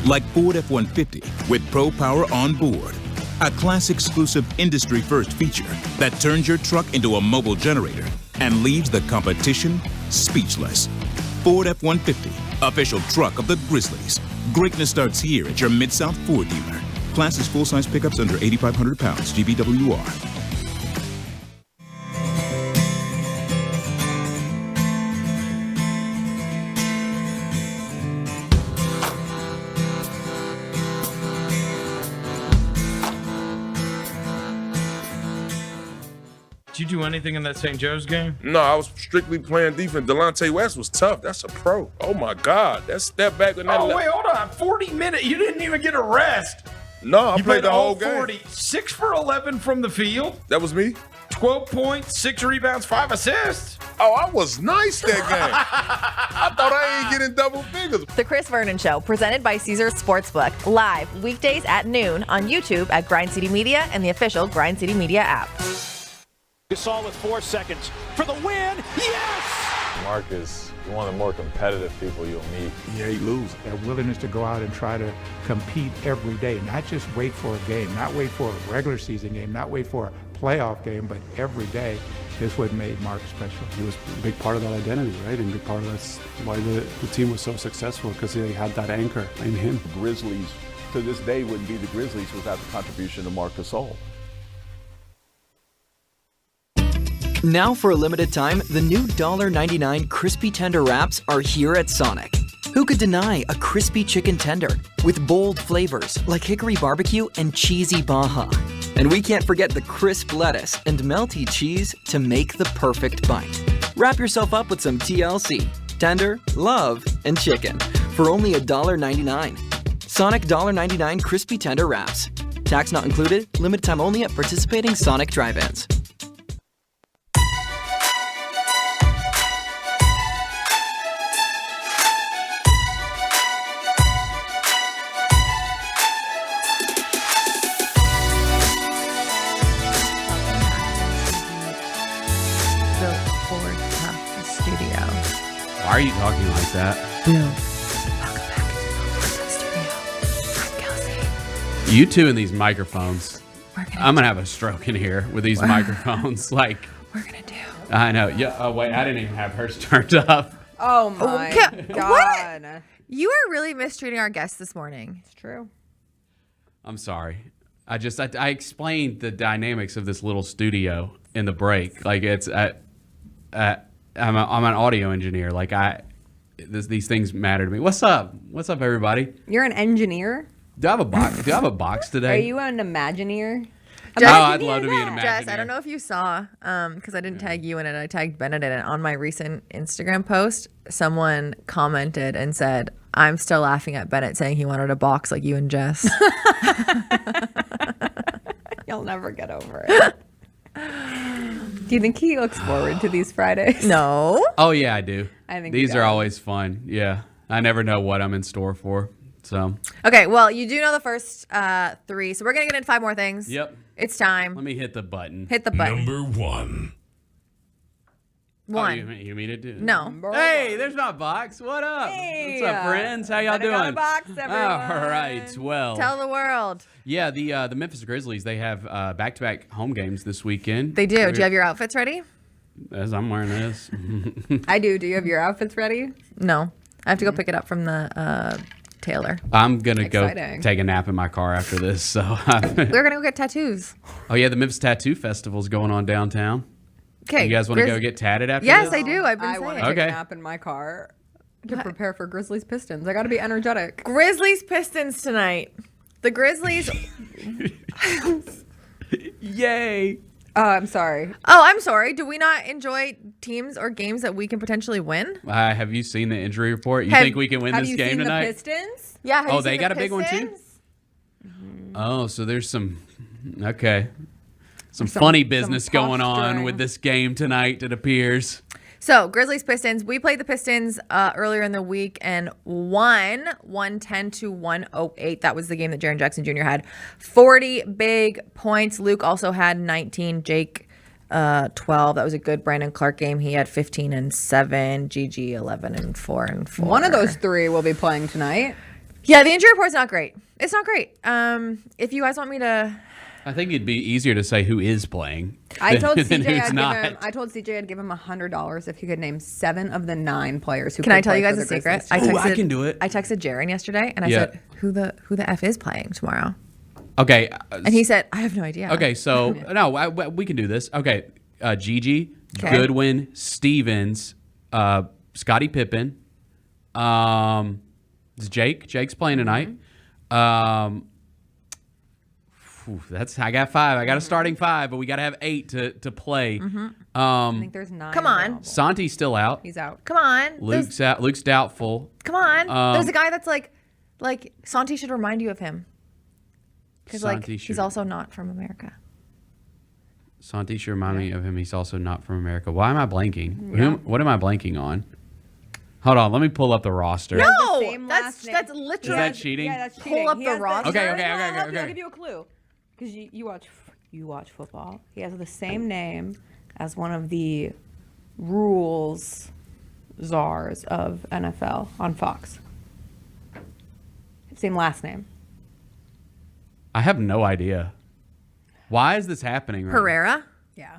Like Ford F-150 with Pro Power on board, a class-exclusive industry-first feature that turns your truck into a mobile generator and leaves the competition speechless. Ford F-150, official truck of the Grizzlies. Greatness starts here at your Mid-South Ford dealer. Class is full-size pickups under 8,500 pounds, GVWR. Did you do anything in that St. Joe's game? No, I was strictly playing defense. Delonte West was tough. That's a pro. Oh, my God. That step back. Wait, hold on. 40 minutes. You didn't even get a rest. No, I played the whole game. 40. 6 for 11 from the field. That was me. 12 points, 6 rebounds, 5 assists. Oh, I was nice that game. I thought I ain't getting double figures. The Chris Vernon Show, presented by Caesars Sportsbook, live weekdays at noon on YouTube at Grind City Media and the official Grind City Media app. Gasol with 4 seconds for the win. Yes! Marc is one of the more competitive people you'll meet. Yeah, he loses. Their willingness to go out and try to compete every day, not just wait for a game, not wait for a regular season game, not wait for a playoff game, but every day is what made Marc special. He was a big part of that identity, right? And a big part of that's why the team was so successful, because they had that anchor in him. The Grizzlies, to this day, wouldn't be the Grizzlies without the contribution of Marc Gasol. Now for a limited time, the new $1.99 crispy tender wraps are here at Sonic. Who could deny a crispy chicken tender with bold flavors like hickory barbecue and cheesy Baja? And we can't forget the crisp lettuce and melty cheese to make the perfect bite. Wrap yourself up with some TLC, tender, love, and chicken for only $1.99. Sonic $1.99 crispy tender wraps. Tax not included, limited time only at participating Sonic drive-ins. Why are you talking like that? Welcome back to the studio. I'm Kelcey. You two and these microphones. I'm gonna have a stroke in here with these microphones. Like we're gonna do. I know. Yeah. Oh wait, I didn't even have hers turned up. Oh my God. What? You are really mistreating our guests this morning. It's true. I'm sorry. I explained the dynamics of this little studio in the break. Like I'm an audio engineer. Like these things matter to me. What's up? What's up, everybody? You're an engineer? Do I have a box? Do I have a box today? Are you an Imagineer? I'd love to be an Imagineer. Jess, I don't know if you saw, because I didn't tag you in it. I tagged Bennett in it. On my recent Instagram post, someone commented and said, "I'm still laughing at Bennett saying he wanted a box like you and Jess." You'll never get over it. Do you think he looks forward to these Fridays? No. Oh yeah, I do. I think these are always fun. Yeah, I never know what I'm in store for. So. Okay, well, you do know the first 3, so we're gonna get into 5 more things. Yep. It's time. Let me hit the button. Hit the button. Number 1. Oh, you mean it? No. Hey, there's my box. What up? Hey, what's up, friends? How y'all doing? Got a box, everyone. All right. Well. Tell the world. Yeah, the Memphis Grizzlies, they have back-to-back home games this weekend. They do. Do you have your outfits ready? As I'm wearing this. I do. Do you have your outfits ready? No. I have to go pick it up from the tailor. I'm going to go take a nap in my car after this. So we're going to go get tattoos. Oh, yeah, the Memphis Tattoo Festival's going on downtown. Okay. You guys want to go get tatted after yes, this? I do. I've been saying. I want to take a nap in my car to prepare for Grizzlies Pistons. I got to be energetic. Grizzlies Pistons tonight. The Grizzlies. Yay. I'm sorry. Oh, I'm sorry. Do we not enjoy teams or games that we can potentially win? Have you seen the injury report? You think we can win this game tonight? Have you seen the Pistons? Yeah. Oh, they got a big one too? Mm-hmm. Oh, so there's some funny business going on with this game tonight, it appears. So, Grizzlies Pistons. We played the Pistons earlier in the week and won 110-108. That was the game that Jaren Jackson Jr. had 40 big points. Luke also had 19. Jake 12. That was a good Brandon Clark game. He had 15 and 7. GG 11 and 4 and 4. One of those 3 will be playing tonight. Yeah, the injury report's not great. It's not great. If you guys want me to... I think it'd be easier to say who is playing. I told CJ I'd give him $100 if he could name 7 of the 9 players who. Can I tell you guys a secret? I can do it. I texted Jaren yesterday and I said, "Who the F is playing tomorrow?" Okay. And he said, "I have no idea." Okay, so no, we can do this. Okay, Gigi, Goodwin, Stevens, Scottie Pippen, Jake's playing tonight. I got 5. I got a starting 5, but we got to have 8 to play. I think there's 9. Come on. available. Santi's still out. He's out. Come on. Luke's out. Luke's doubtful. Come on. There's a guy that's like Santi should remind you of him. Because he's also not from America. Santi should remind me of him. He's also not from America. Why am I blanking? Yeah. What am I blanking on? Hold on. Let me pull up the roster. No, that's literally. Is that cheating? Yeah, that's cheating. Pull up the roster. Okay. I'll give you a clue. Because you watch football. He has the same name as one of the rules czars of NFL on Fox. Same last name. I have no idea. Why is this happening right Herrera? Yeah.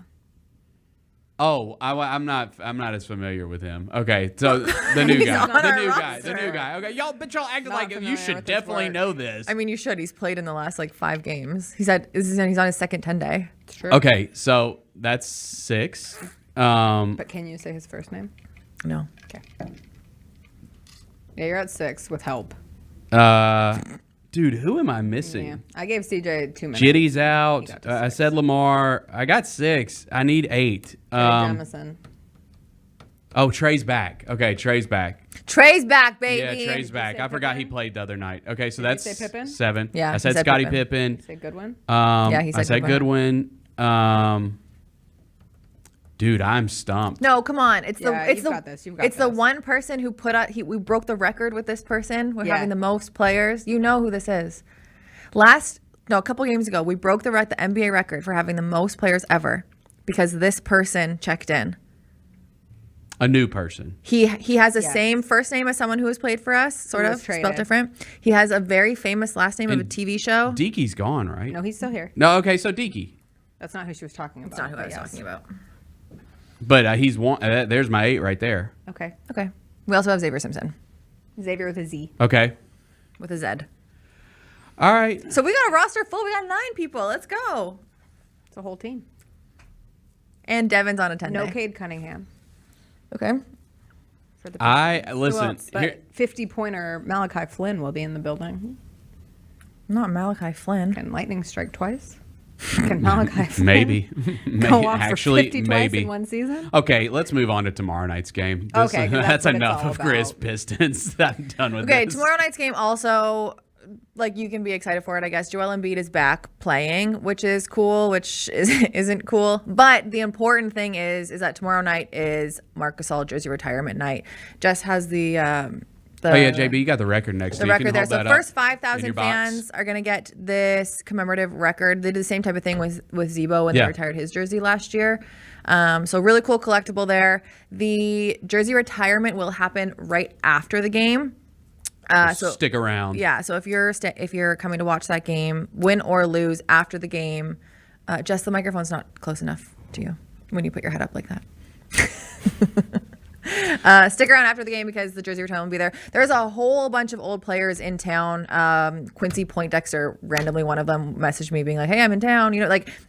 Oh, I'm not as familiar with him. Okay, so the new guy, the new guy. Okay, y'all acting like you should definitely know this. I mean, you should. He's played in the last 5 games. He's on his second 10-day. It's true. Okay, so that's 6. But can you say his first name? No. Okay. Yeah, you're at 6 with help. Dude, who am I missing? Yeah. I gave CJ 2 minutes. Jitty's out. I said Lamar. I got 6. I need 8. Jamison. Oh, Trey's back. Okay, Trey's back. Trey's back, baby. Yeah, Trey's back. I forgot he played the other night. Okay, so that's you say Pippen? 7. Yeah, I said Scottie Pippen. You say Goodwin? Yeah, he said I said Goodwin. Dude, I'm stumped. No, come on. It's You've got this. You've got it's the one person who put out. We broke the record with this person. We're Yeah. having the most players. You know who this is. A couple games ago, we broke the NBA record for having the most players ever because this person checked in. A new person. He has the same first name as someone who has played for us, sort of, spelled different. He has a very famous last name of a TV show. Deeke's gone, right? No, he's still here. No, okay, so Deeke. That's not who she was talking about. That's not who I was talking about. But he's one. There's my 8 right there. Okay. Okay. We also have Xavier Simpson. Xavier with a Z. Okay. With a Z. All right. So we got a roster full. We got 9 people. Let's go. It's a whole team. And Devin's on a 10-day. No Cade Cunningham. Okay. For the listen. But 50-pointer Malachi Flynn will be in the building. Not Malachi Flynn. Can lightning strike twice? Can Malachi Flynn Maybe. go off Actually, for 50 maybe. twice in one season? Okay, let's move on to tomorrow night's game. Okay, 'cause that's what it's enough all of Grizz about. Pistons. I'm done with Okay, this. tomorrow night's game also, you can be excited for it, I guess. Joel Embiid is back playing, which is cool, isn't cool. But the important thing is that tomorrow night is Marc Gasol jersey retirement night. Jess has the oh yeah, JB, you got the record next to you. record there. Hold So that the first up 5,000 in your box. fans are going to get this commemorative record. They did the same type of thing with Zebo when they retired his jersey last year. So really cool collectible there. The jersey retirement will happen right after the game. So stick around. Yeah. So if you're coming to watch that game, win or lose after the game, just the microphone's not close enough to you when you put your head up like that. Stick around after the game because the jersey retirement will be there. There's a whole bunch of old players in town. Quincy Poindexter, randomly one of them, messaged me being like, "Hey, I'm in town."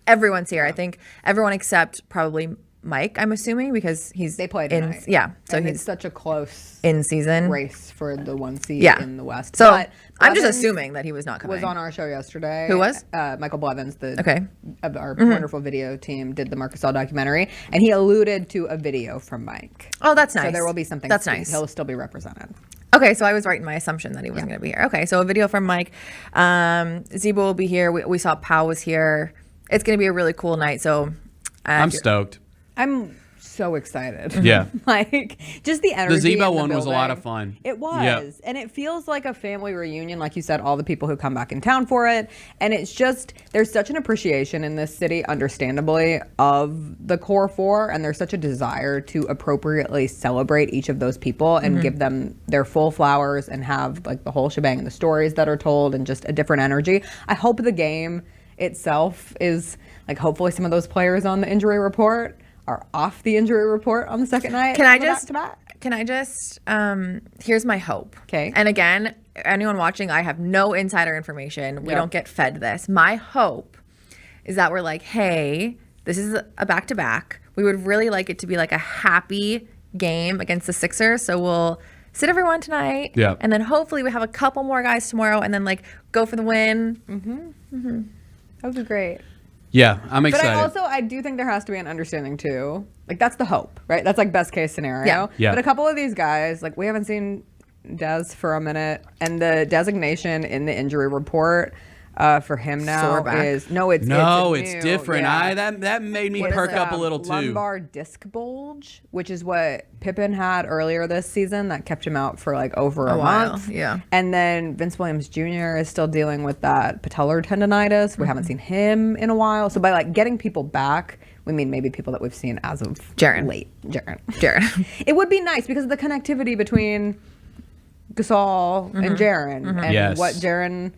Everyone's here. I think everyone except probably Mike, I'm assuming, because they played in tonight. Yeah, so and he's it's such a close in season race for the 1 seed in the West. So But I'm just Blevins assuming that he was not coming. Was on our show yesterday. Who was? Michael Blevins, of our Mhm. wonderful video team, did the Marc Gasol documentary, and he alluded to a video from Mike. Oh, that's So nice. there will be something. That's nice. He'll still be represented. Okay, so I was right in my assumption that he wasn't going to be here. Okay, so a video from Mike. Zebo will be here. We saw Pau was here. It's going to be a really cool night. So I'm stoked. I'm so excited. Yeah. Just the energy. The Zebo in one was a lot building. of fun. It was. Yep. And it feels like a family reunion, like you said, all the people who come back in town for it. And it's just, there's such an appreciation in this city, understandably, of the core 4. And there's such a desire to appropriately celebrate each of those people and give them their full flowers and have the whole shebang and the stories that are told and just a different energy. I hope the game itself is, hopefully some of those players on the injury report are off the injury report on the second night. Can I just here's my hope. Okay. And again, anyone watching, I have no insider information. We don't get fed this. My hope is that we're like, hey, this is a back-to-back. We would really like it to be a happy game against the Sixers. So we'll sit everyone tonight. Yeah. And then hopefully we have a couple more guys tomorrow and then go for the win. That would be great. Yeah, I'm excited. But I do think there has to be an understanding too. Like that's the hope, right? That's like best case scenario. Yeah. But a couple of these guys, like we haven't seen Des for a minute, and the designation in the injury report for him now is it's different. Yeah. That made me perk up a little too. Lumbar disc bulge, which is what Pippen had earlier this season that kept him out for like over a month. Yeah. And then Vince Williams Jr. is still dealing with that patellar tendonitis. We haven't seen him in a while. So by like getting people back, we mean maybe people that we've seen as of late. Jaren. It would be nice because of the connectivity between Gasol and Jaren and what Jaren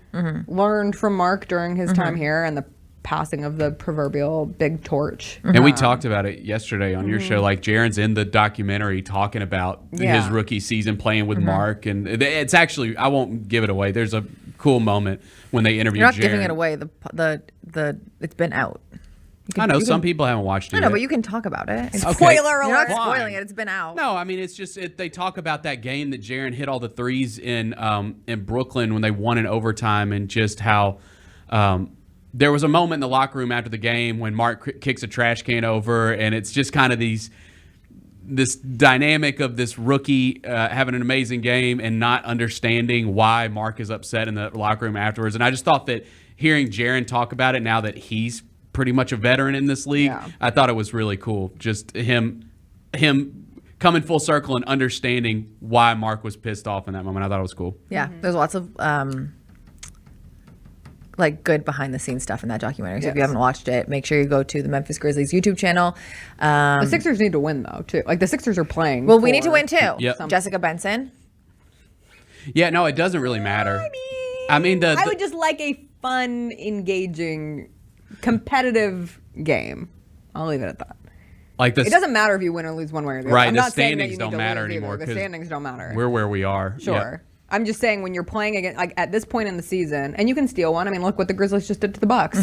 learned from Marc during his time here and the passing of the proverbial big torch. And we talked about it yesterday on your show. Like Jaren's in the documentary talking about his rookie season playing with Marc, and it's actually, I won't give it away. There's a cool moment when they interview Jaren. You're not giving it away. The it's been out. I know some people haven't watched it. I know, but you can talk about it. Spoiler alert! You're not spoiling it. It's been out. No, I mean it's just they talk about that game that Jaren hit all the threes in Brooklyn when they won in overtime, and just how there was a moment in the locker room after the game when Marc kicks a trash can over, and it's just kind of this dynamic of this rookie having an amazing game and not understanding why Marc is upset in the locker room afterwards. And I just thought that hearing Jaren talk about it now that he's pretty much a veteran in this league, I thought it was really cool. Just him coming full circle and understanding why Marc was pissed off in that moment. I thought it was cool. Yeah, there's lots of like good behind the scenes stuff in that documentary. So if you haven't watched it, make sure you go to the Memphis Grizzlies YouTube channel. The Sixers need to win though too. Like the Sixers are playing. Well, we need to win too. Yep. Jessica Benson. Yeah, no, it doesn't really matter. I mean, I would just like a fun, engaging, competitive game. I'll leave it at that. Like it doesn't matter if you win or lose one way or the other. Right, I'm the not saying that standings you don't need to matter lose anymore. either. The standings don't matter. We're where we are. Sure. Yep. I'm just saying when you're playing against, like at this point in the season, and you can steal one. I mean, look what the Grizzlies just did to the Bucks.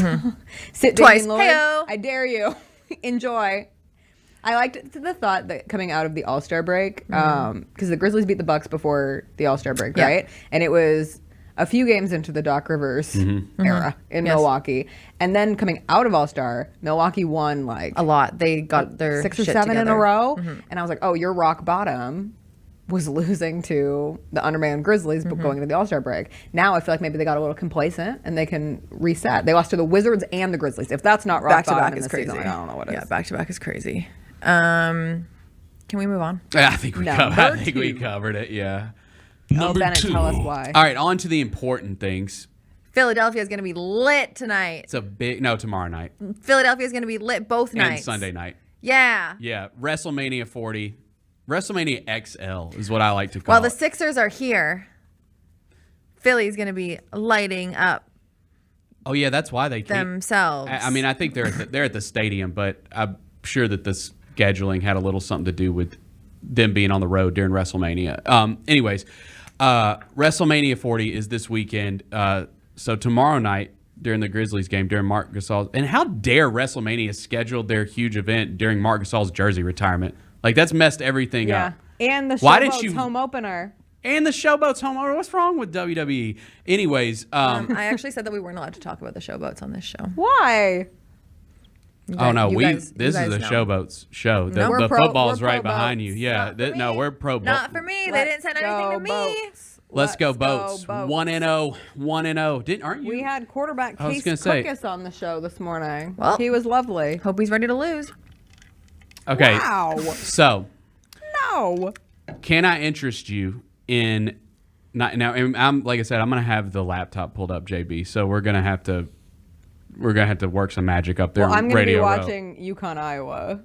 Sit Twice. Damian Lillard. I dare you. Enjoy. I liked the thought that coming out of the All-Star break, because the Grizzlies beat the Bucks before the All-Star break, right? And it was a few games into the Doc Rivers era in Milwaukee. And then coming out of All-Star, Milwaukee won like a lot. They got their 6 or shit 7 in together. a row. And I was like, oh, your rock bottom was losing to the undermanned Grizzlies but going into the All-Star break. Now I feel like maybe they got a little complacent and they can reset. They lost to the Wizards and the Grizzlies. If that's not rock Back to bottom back in is the crazy. season, I don't know what is. Yeah, back to back is crazy. Can we move on? I think we covered it. Yeah. Bennett, tell us why. All right, on to the important things. Philadelphia is going to be lit tonight. It's a big tomorrow night. Philadelphia is going to be lit both nights. And Sunday night. Yeah. Yeah, WrestleMania 40. WrestleMania XL is what I like to call While it. the Sixers are here, Philly's going to be lighting up. Oh yeah, that's why they can't themselves. I mean, I think they're at the stadium, but I'm sure that the scheduling had a little something to do with them being on the road during WrestleMania. Anyways, WrestleMania 40 is this weekend. So tomorrow night during the Grizzlies game, during Marc Gasol's, and how dare WrestleMania scheduled their huge event during Marc Gasol's jersey retirement? Like that's messed everything up. And the Why didn't Showboats you- home opener. And the Showboats home. What's wrong with WWE? Anyways, I actually said that we weren't allowed to talk about the Showboats on this show. Why? oh no, this is a know. Showboats show. The, No. the football's we're right pro behind boats. you. Yeah, no, we're pro. Not for me. They didn't send anything to me. Let's go boats. 1-0, 1-0. Aren't you? We had quarterback I was Case gonna say- Cookus on the show this morning. Well, he was lovely. Hope he's ready to lose. Okay. Wow. So, No. can I interest you in? Now, I'm like I said, I'm gonna have the laptop pulled up, JB. So we're gonna have to work some magic up there. Well, I'm going to be Radio Row. watching UConn, Iowa.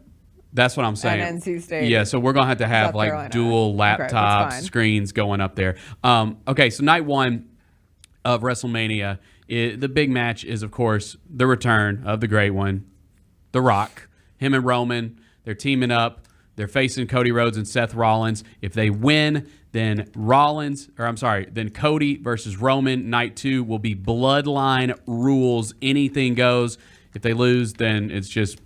That's what I'm saying. And NC State. Yeah, so we're going to have South like Carolina. dual Okay, that's laptop fine. screens going up there. Okay, so night one of WrestleMania, the big match is, of course, the return of the great one, The Rock. Him and Roman, they're teaming up. They're facing Cody Rhodes and Seth Rollins. If they win, then Cody versus Roman. Night 2 will be Bloodline rules. Anything goes. If they lose, then it's just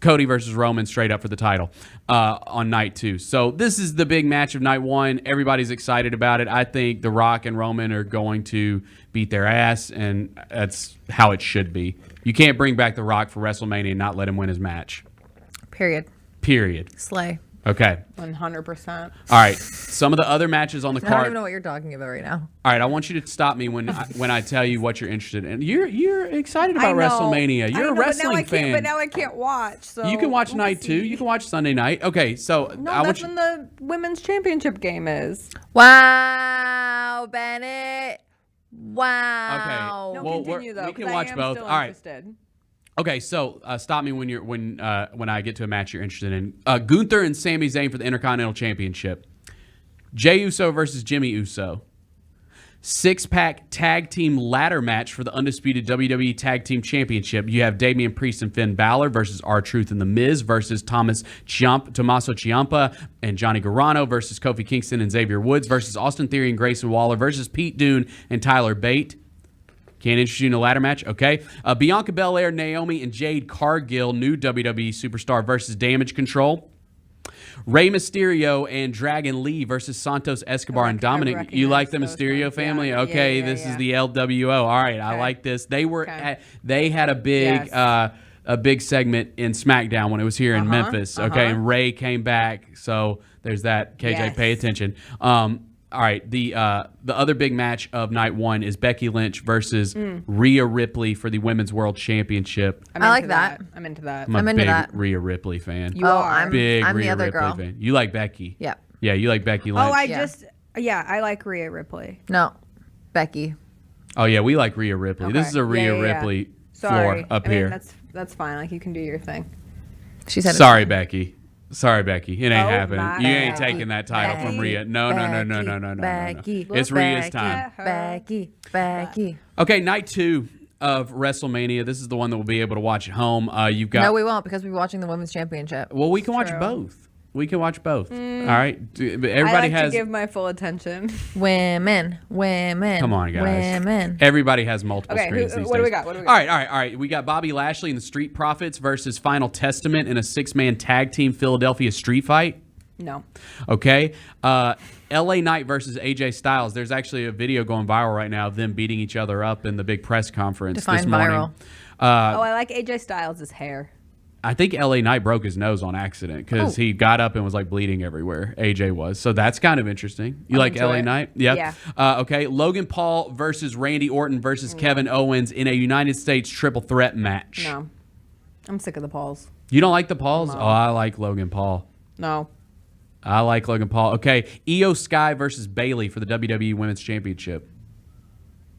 Cody versus Roman straight up for the title on night 2. So this is the big match of night 1. Everybody's excited about it. I think The Rock and Roman are going to beat their ass, and that's how it should be. You can't bring back The Rock for WrestleMania and not let him win his match. Period. Slay. Okay. 100%. All right. Some of the other matches on the I don't even card. know what you're talking about right now. All right. I want you to stop me when I tell you what you're interested in. You're excited about I know. WrestleMania. You're a wrestling fan. But now I can't watch. So You can watch we'll night see. 2. You can watch Sunday night. Okay. So No, that's when the women's championship game is. Wow, Bennett. Wow. Okay. No, Well, continue though. we can 'cause I watch am both. still All right. interested. Okay, so stop me when I get to a match you're interested in. Gunther and Sami Zayn for the Intercontinental Championship. Jey Uso versus Jimmy Uso. 6-pack tag team ladder match for the undisputed WWE Tag Team Championship. You have Damian Priest and Finn Balor versus R-Truth and The Miz versus Tommaso Ciampa and Johnny Gargano versus Kofi Kingston and Xavier Woods versus Austin Theory and Grayson Waller versus Pete Dunne and Tyler Bate. Can't interest you in a ladder match? Okay. Bianca Belair, Naomi, and Jade Cargill, new WWE superstar versus Damage Control. Rey Mysterio and Dragon Lee versus Santos Escobar and Dominic. You like the Mysterio family? Yeah. Okay, Yeah, this is the LWO. All right, I like this. They were they had a big a big segment in SmackDown when it was here in Memphis. Okay, and Ray came back, so there's that. KJ, pay attention. All right, the other big match of night 1 is Becky Lynch versus Rhea Ripley for the Women's World Championship. I like that. I'm into that. I'm a into big that. Rhea Ripley fan. You are. I'm Big the Rhea other Ripley girl. fan. You like Becky? Yeah. Yeah, you like Becky Lynch. Oh, I like Rhea Ripley. No, Becky. Oh yeah, we like Rhea Ripley. Okay. This is a Rhea Yeah. Ripley Sorry. floor up I mean, here. That's fine. Like you can do your thing. She said, Sorry, Becky. Sorry, Becky. It ain't happening. my You ain't Becky. taking that title from Rhea. No. Becky. It's Rhea's time. Becky. Okay, night 2 of WrestleMania. This is the one that we'll be able to watch at home. You've got. No, we won't because we'll be watching the women's championship. Well, we can watch both. We can watch both. All right. Everybody I like has. to give my full attention. Women. Come on, guys. Women. Everybody has multiple Okay, screens these what do we days. got? All right. We got Bobby Lashley and the Street Profits versus Final Testament in a 6-man tag team Philadelphia street fight. No. Okay. LA Knight versus AJ Styles. There's actually a video going viral right now of them beating each other up in the big press conference Define this morning. viral. I like AJ Styles' hair. I think LA Knight broke his nose on accident because he got up and was like bleeding everywhere. AJ was. So that's kind of interesting. You like LA Knight? Yeah. Okay. Logan Paul versus Randy Orton versus Kevin Owens in a United States triple threat match. No. I'm sick of the Pauls. You don't like the Pauls? No. Oh, I like Logan Paul. No. I like Logan Paul. Okay. Io Sky versus Bayley for the WWE Women's Championship.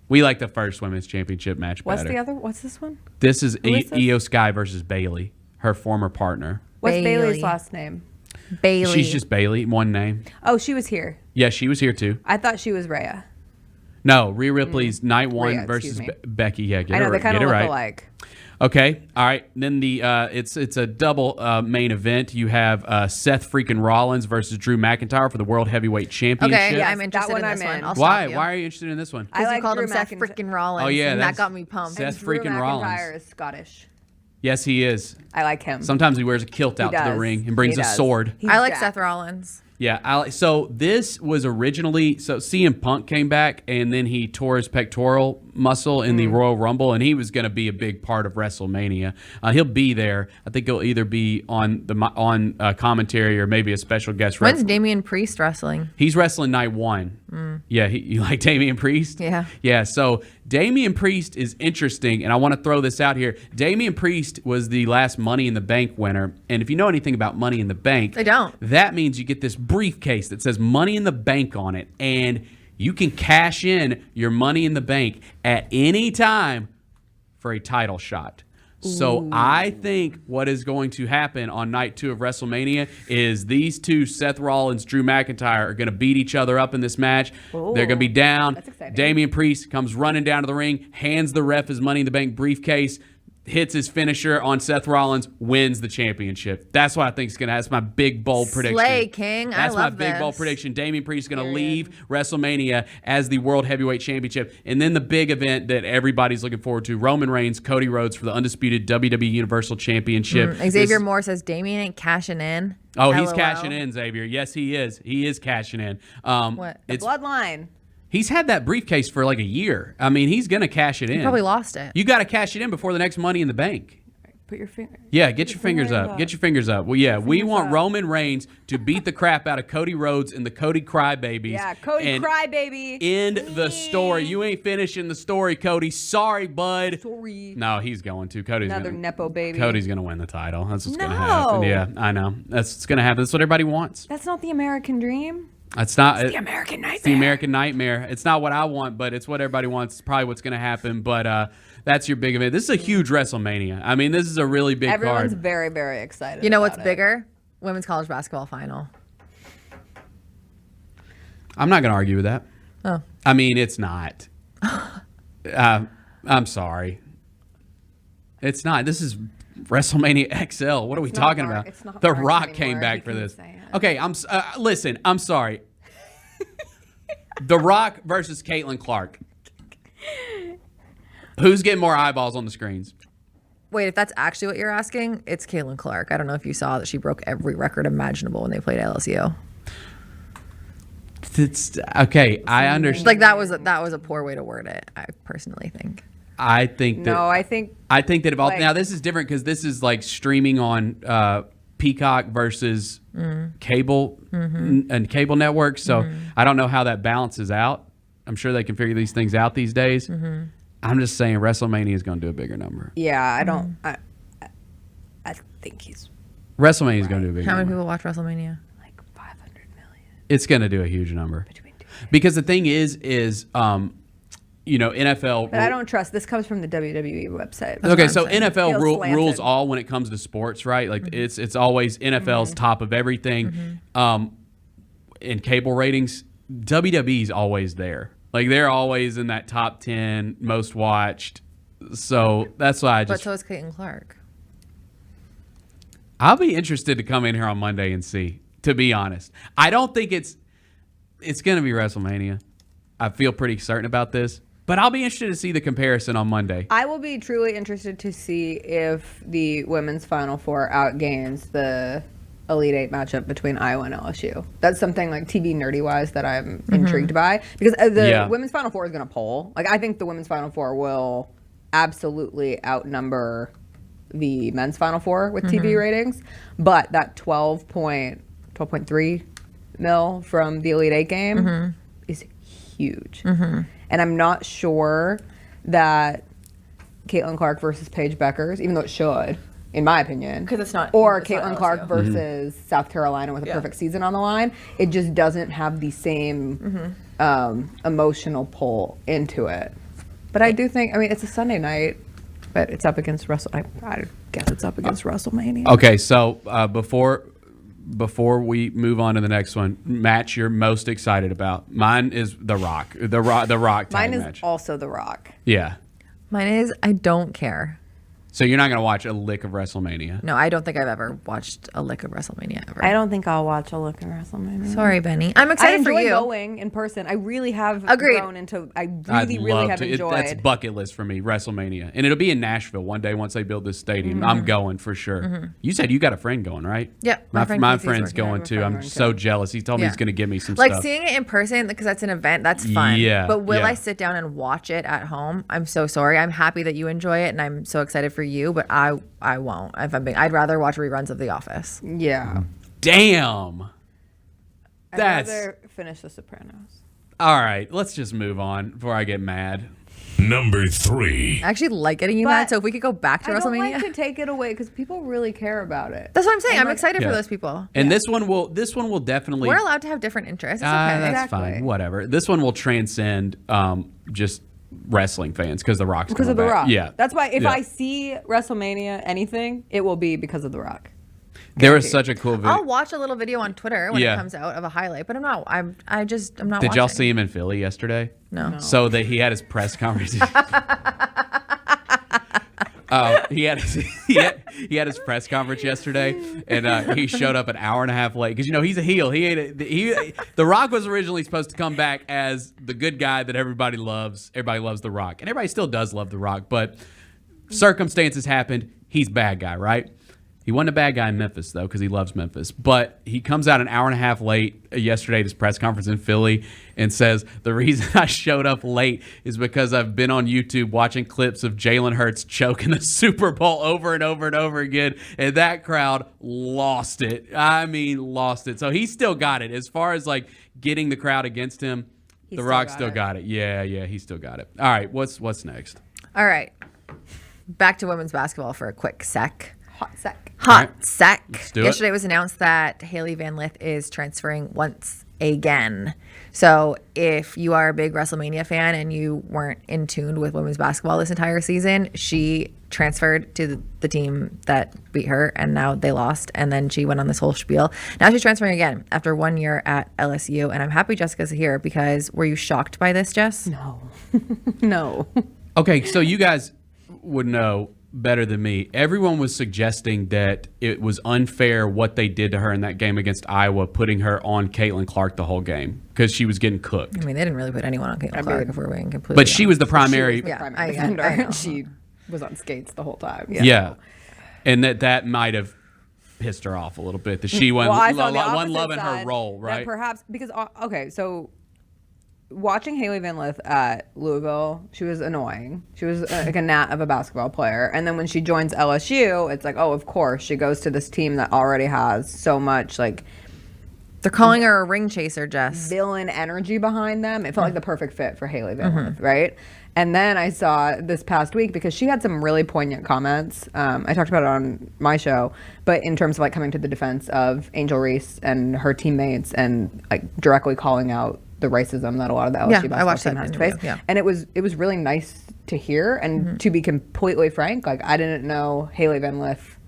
We like the first Women's Championship match better. What's this one? This is Who is this? Io Sky versus Bayley, her former partner. What's Bayley. Bailey's last name? Bailey. She's just Bayley, one name. Oh, she was here. Yeah, she was here too. I thought she was Rhea. No, Rhea Ripley's night 1 Rhea, versus excuse me. Becky. Yeah, get I know it they right. kind Get of it look right. alike. Okay, all right. Then the it's a double main event. You have Seth freaking Rollins versus Drew McIntyre for the World Heavyweight Championship. Okay, Yes, I'm interested that in one this I'm one. in. I'll Why? stop you. Why are you interested in this one? I Because like you called Drew him Seth McIntyre. freaking Rollins. Oh, yeah, and that that's- got me pumped. Seth Drew freaking McIntyre Rollins. is Scottish. Yes, he is. I like him. Sometimes he wears a kilt out to the does. ring and brings He a does. sword. He's I like jacked. Seth Rollins. Yeah, so this was originally CM Punk came back and then he tore his pectoral muscle in the Royal Rumble and he was going to be a big part of WrestleMania. He'll be there. I think he'll either be on the commentary or maybe a special guest. When's Damian Priest wrestling? He's wrestling night 1. Yeah, you like Damian Priest? Yeah. Yeah, so Damian Priest is interesting, and I want to throw this out here. Damian Priest was the last Money in the Bank winner, and if you know anything about Money in the Bank, They don't. that means you get this briefcase that says Money in the Bank on it, and you can cash in your Money in the Bank at any time for a title shot. So I think what is going to happen on night 2 of WrestleMania is these two, Seth Rollins, Drew McIntyre, are going to beat each other up in this match. They're going to be down. That's exciting. Damian Priest comes running down to the ring, hands the ref his Money in the Bank briefcase, hits his finisher on Seth Rollins, wins the championship. That's what I think is going to happen. That's my big, bold prediction. Slay, King. That's I my love big, this. bold prediction. Damian Priest is going to leave WrestleMania as the World Heavyweight Championship. And then the big event that everybody's looking forward to, Roman Reigns, Cody Rhodes for the undisputed WWE Universal Championship. Xavier Moore says Damian ain't cashing in. Oh, he's LOL. cashing in, Xavier. Yes, he is. He is cashing in. What? The bloodline. He's had that briefcase for like a year. I mean, he's going to cash it in. He probably lost it. You got to cash it in before the next Money in the Bank. Put your finger. Yeah, get your fingers up. Get your fingers up. Well, yeah, we want up. Roman Reigns to beat the crap out of Cody Rhodes and the Cody Crybabies. Yeah, Cody and Crybaby. End the story. You ain't finishing the story, Cody. Sorry, bud. Sorry. No, he's going to. Another Nepo baby. Cody's going to win the title. That's what's going to No. happen. Yeah, I know. That's what's going to happen. That's what everybody wants. That's not the American dream. It's not the American nightmare. It's the American nightmare. It's not what I want, but it's what everybody wants. It's probably what's going to happen. But that's your big event. This is a huge WrestleMania. I mean, this is a really big Everyone's card. very, very excited. You know about what's it. bigger? Women's college basketball final. I'm not going to argue with that. Oh. I mean, it's not. I'm sorry. It's not. This is WrestleMania XL. What are we talking about? It's not The March Rock anymore, came back you for can this. say it. Okay, listen, I'm sorry. The Rock versus Caitlin Clark. Who's getting more eyeballs on the screens? Wait, if that's actually what you're asking, it's Caitlin Clark. I don't know if you saw that she broke every record imaginable when they played LSU. It's okay. I understand. Like that was a poor way to word it. I personally think. I think that. No, I think that if all like- now this is different because this is like streaming on Peacock versus cable and cable networks. So I don't know how that balances out. I'm sure they can figure these things out these days. I'm just saying WrestleMania is going to do a bigger number. Yeah, I don't. I think he's. WrestleMania is going to do a bigger How many number. people watch WrestleMania? Like 500 million. It's going to do a huge number. Because the thing is NFL. But I don't trust. This comes from the WWE website. Okay, so NFL Feels slanted. rules all when it comes to sports, right? Like it's always NFL's top of everything. In cable ratings, WWE's always there. Like they're always in that top 10 most watched. So that's why I But just. so is Caitlin Clark. I'll be interested to come in here on Monday and see. To be honest, I don't think it's going to be WrestleMania. I feel pretty certain about this. But I'll be interested to see the comparison on Monday. I will be truly interested to see if the women's Final Four outgains the Elite Eight matchup between Iowa and LSU. That's something like TV nerdy wise that I'm intrigued by because the women's Final Four is going to poll. Like I think the women's Final Four will absolutely outnumber the men's Final Four with TV ratings, but that 12.3 mil from the Elite Eight game is huge. And I'm not sure that Caitlin Clark versus Paige Beckers, even though it should, in my opinion, because it's not, or it's not Caitlin LSU. Clark versus South Carolina with a perfect season on the line, it just doesn't have the same emotional pull into it. But I do think, I mean, it's a Sunday night, but it's up against I guess it's up against WrestleMania. Okay, so before we move on to the next one, match you're most excited about. Mine is The Rock. The Rock tag Mine is match. also The Rock. Yeah. Mine is I don't care. So you're not going to watch a lick of WrestleMania. No, I don't think I've ever watched a lick of WrestleMania ever. I don't think I'll watch a look at WrestleMania. Sorry, Benny. I'm excited I for enjoy you. going in person. I really have Agreed. grown into. I I'd really love have to. enjoyed. That's bucket list for me, WrestleMania. And it'll be in Nashville one day once they build this stadium. I'm going for sure. You said you got a friend going, right? Yeah, My friend friend's Casey's going working. too. I'm so jealous. He told me he's going to give me some like stuff. seeing it in person because that's an event. That's fun. Yeah, But will yeah. I sit down and watch it at home? I'm so sorry. I'm happy that you enjoy it, and I'm so excited for you. But I won't. If I'm being, I'd rather watch reruns of The Office. Yeah. Damn. I'd That's rather finish The Sopranos. all right. Let's just move on before I get mad. Number 3. I actually like getting you mad. So if we could go back to I don't WrestleMania, like to take it away because people really care about it. that's what I'm saying. I'm like- excited for Yeah. those people. And this one will definitely. We're allowed to have different interests. It's okay. That's fine. Whatever. This one will transcend just wrestling fans because The Rock's Because of coming The back. Rock. Yeah. That's why if Yeah. I see WrestleMania anything, it will be because of The Rock. There was such a cool video. I'll watch a little video on Twitter when Yeah. it comes out of a highlight, but I'm not. I'm not. Did y'all watching. see him in Philly yesterday? No. So that he had his press conference. He had his press conference yesterday, and he showed up an hour and a half late because he's a heel. The Rock was originally supposed to come back as the good guy that everybody loves. Everybody loves The Rock, and everybody still does love The Rock, but circumstances happened. He's bad guy, right? He wasn't a bad guy in Memphis, though, because he loves Memphis. But he comes out an hour and a half late yesterday at his press conference in Philly and says, the reason I showed up late is because I've been on YouTube watching clips of Jalen Hurts choking the Super Bowl over and over and over again, and that crowd lost it. I mean, lost it. So he still got it. As far as, like, getting the crowd against him, The Rock still got it. Yeah, he still got it. All right, what's next? All right. Back to women's basketball for a quick sec. Hot sec. Hot sec. Yesterday it was announced that Hailey Van Lith is transferring once again. So if you are a big WrestleMania fan and you weren't in tune with women's basketball this entire season, she transferred to the team that beat her, and now they lost, and then she went on this whole spiel. Now she's transferring again after 1 year at LSU, and I'm happy Jessica's here because were you shocked by this, Jess? No. No. Okay, so you guys would know better than me. Everyone was suggesting that it was unfair what they did to her in that game against Iowa, putting her on Caitlin Clark the whole game because she was getting cooked. I mean, they didn't really put anyone on Caitlin Clark if we're being completely But she was the primary. She was the primary defender. I know. She was on skates the whole time. Yeah. And that might have pissed her off a little bit. That she wasn't loving her role, right? Perhaps because, okay, so watching Hailey Van Lith at Louisville, she was annoying. She was like a gnat of a basketball player. And then when she joins LSU, it's like, oh, of course, she goes to this team that already has so much, like, they're calling her a ring chaser, Jess. Villain energy behind them. It felt like the perfect fit for Hailey Van Lith, right? And then I saw this past week because she had some really poignant comments. I talked about it on my show, but in terms of like coming to the defense of Angel Reese and her teammates and like directly calling out the racism that a lot of the LSU basketball team has to face. Yeah. And it was really nice to hear. And to be completely frank, like I didn't know Hailey Van Lith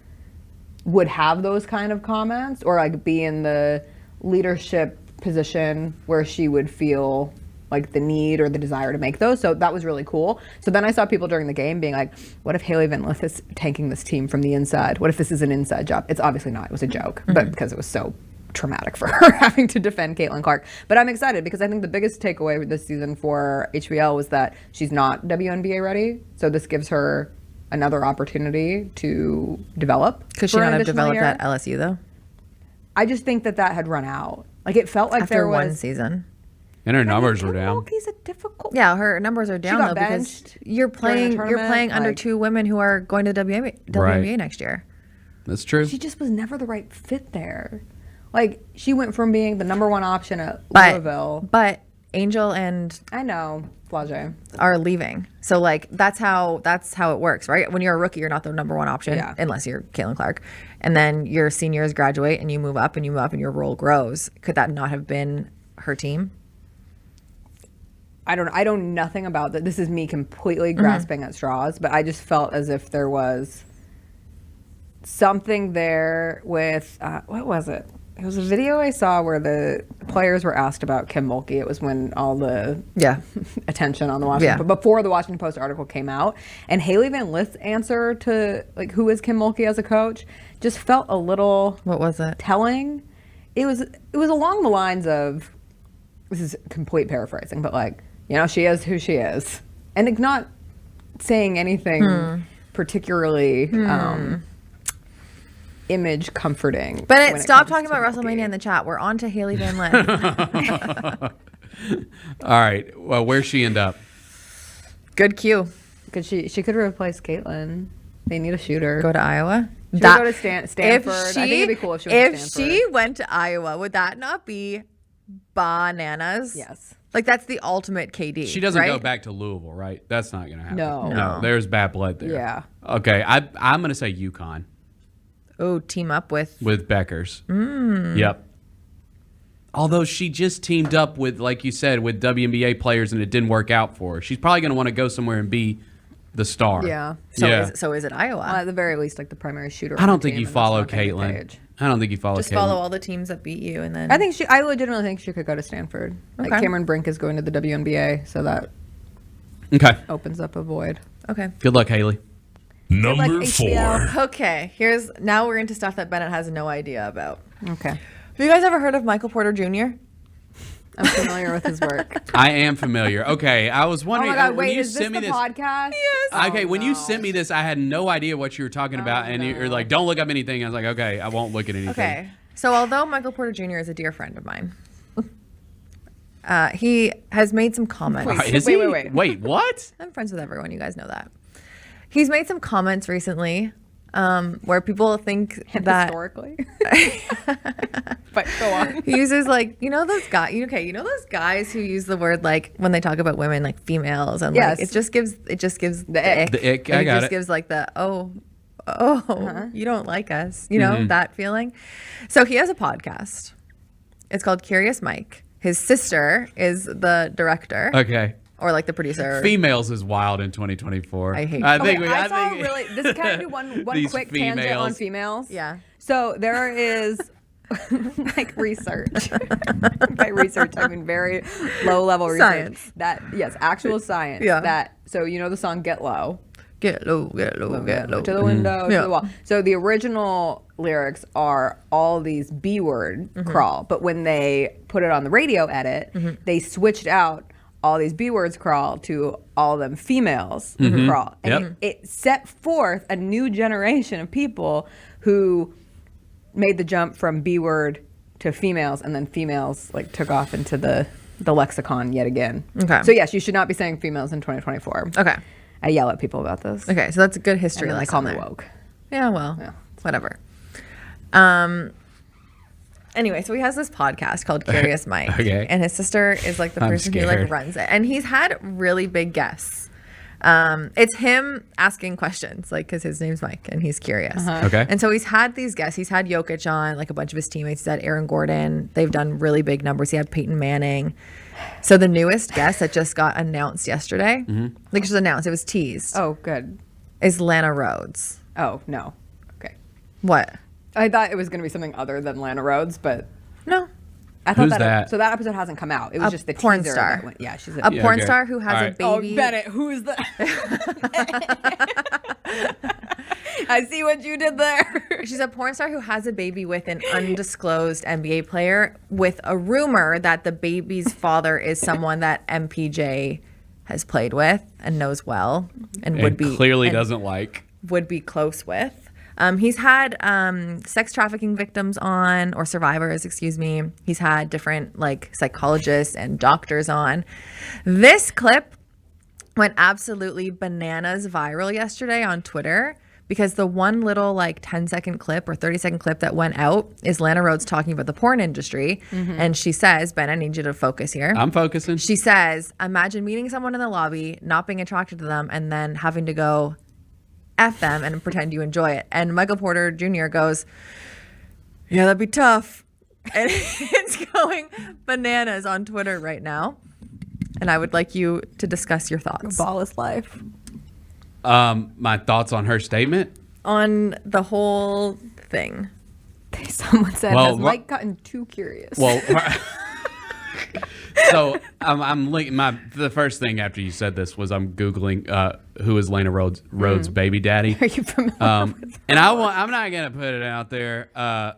would have those kind of comments or like be in the leadership position where she would feel like the need or the desire to make those. So that was really cool. So then I saw people during the game being like, what if Hailey Van Lith is tanking this team from the inside? What if this is an inside job? It's obviously not. It was a joke, but because it was so traumatic for her having to defend Caitlin Clark. But I'm excited because I think the biggest takeaway this season for HBL was that she's not WNBA ready. So this gives her another opportunity to develop. Could she not have developed at LSU though? I just think that had run out. Like it felt like after there was one season. And her numbers were down. Milwaukee's a difficult. Yeah, her numbers are down though because you're playing under two women who are going to the WNBA next year. That's true. She just was never the right fit there. Like she went from being the number one option at Louisville, but Angel and I know Flage are leaving. So like that's how it works, right? When you're a rookie, you're not the number one option unless you're Caitlin Clark, and then your seniors graduate and you move up and and your role grows. Could that not have been her team? I know nothing about that. This is me completely grasping at straws, but I just felt as if there was something there with what was it? It was a video I saw where the players were asked about Kim Mulkey. It was when all the attention on the Washington Post, before the Washington Post article came out, and Hailey Van Lith's answer to like who is Kim Mulkey as a coach just felt a little telling. It was along the lines of, this is complete paraphrasing, but like, you know, she is who she is, and it's not saying anything particularly image comforting. But stop talking about WrestleMania in the chat. We're on to Hailey Van Lith. All right. Well, where's she end up? Good cue. Because she could replace Caitlin. They need a shooter. Go to Iowa. She would go to Stanford. I think it'd be cool if she went to Stanford. If she went to Iowa, would that not be bananas? Yes. Like that's the ultimate KD. She doesn't go back to Louisville, right? That's not going to happen. No. There's bad blood there. Yeah. Okay. I'm going to say UConn. Oh, team up with Beckers. Yep. Although she just teamed up with, like you said, with WNBA players and it didn't work out for her. She's probably going to want to go somewhere and be the star. Yeah. So is it Iowa? Well, at the very least, like the primary shooter. I don't think you follow Caitlin. I don't think you follow Caitlin. Just follow all the teams that beat you, and then I legitimately think she could go to Stanford. Okay. Like Cameron Brink is going to the WNBA, so that opens up a void. Okay. Good luck, Hailey. Number 4. Okay, now we're into stuff that Bennett has no idea about. Okay. Have you guys ever heard of Michael Porter Jr.? I'm familiar with his work. I am familiar. Okay, I was Oh wondering. my God, when wait, you is this sent the me this podcast? Yes. Okay, when you sent me this, I had no idea what you were talking about, and you're like, "Don't look up anything." I was like, "Okay, I won't look at anything." Okay. So although Michael Porter Jr. is a dear friend of mine, he has made some comments. Is he? Wait, what? I'm friends with everyone. You guys know that. He's made some comments recently where people think that historically. But go on. He uses like those guys. Okay, those guys who use the word like when they talk about women like females and Yes. like it just gives the ick. The ick, And I it got just it. gives like the you don't like us, that feeling. So he has a podcast. It's called Curious Mike. His sister is the director. Okay. Or like the producer. Females is wild in 2024. I hate. I think. I saw really. Can I do one These quick tangent females. on females? Yeah. So there is like research. By research, I mean very low level research. Science. Actual science. Yeah. So you know the song "Get Low." Get low, get low, get low. To the window, Yeah. to the wall. So the original lyrics are all these B-word crawl, but when they put it on the radio edit, they switched out all these B-words crawl to all of them females crawl. And it set forth a new generation of people who made the jump from B-word to females, and then females like took off into the lexicon yet again. Okay. So yes, you should not be saying females in 2024. Okay. I yell at people about this. Okay, so that's a good history And then they lesson call me there. woke. Yeah, well, whatever. Anyway, so he has this podcast called Curious Mike. Okay. And his sister is like the I'm person who like scared. runs it. And he's had really big guests. It's him asking questions, like, because his name's Mike and he's curious. Okay. And so he's had these guests. He's had Jokic on, like a bunch of his teammates. He's had Aaron Gordon. They've done really big numbers. He had Peyton Manning. So the newest guest that just got announced yesterday, like just announced, it was teased. Oh, good. Is Lana Rhodes. Oh, no. Okay. What? I thought it was going to be something other than Lana Rhodes, but No. I thought Who's that? So that episode hasn't come out. It was A just the porn teaser star. that went- yeah, she's A porn okay. star who has All a right. baby. Oh, Bennett, who's the? I see what you did there. She's a porn star who has a baby with an undisclosed NBA player, with a rumor that the baby's father is someone that MPJ has played with and knows well and would be clearly and doesn't like. would be close with. He's had sex trafficking victims on, or survivors, excuse me. He's had different like psychologists and doctors on. This clip went absolutely bananas viral yesterday on Twitter because the one little like 10-second clip or 30-second clip that went out is Lana Rhodes talking about the porn industry. And she says, Ben, I need you to focus here. I'm focusing. She says, imagine meeting someone in the lobby, not being attracted to them, and then having to go F them and pretend you enjoy it. And Michael Porter Jr. goes, yeah, that'd be tough. And it's going bananas on Twitter right now. And I would like you to discuss your thoughts. Ball is life. My thoughts on her statement. On the whole thing. Someone said, Well, has Mike gotten too curious? Well, so I'm linking the first thing after you said this was I'm Googling who is Lana Rhodes' baby daddy. Are you familiar with And I'm not gonna put it out there. A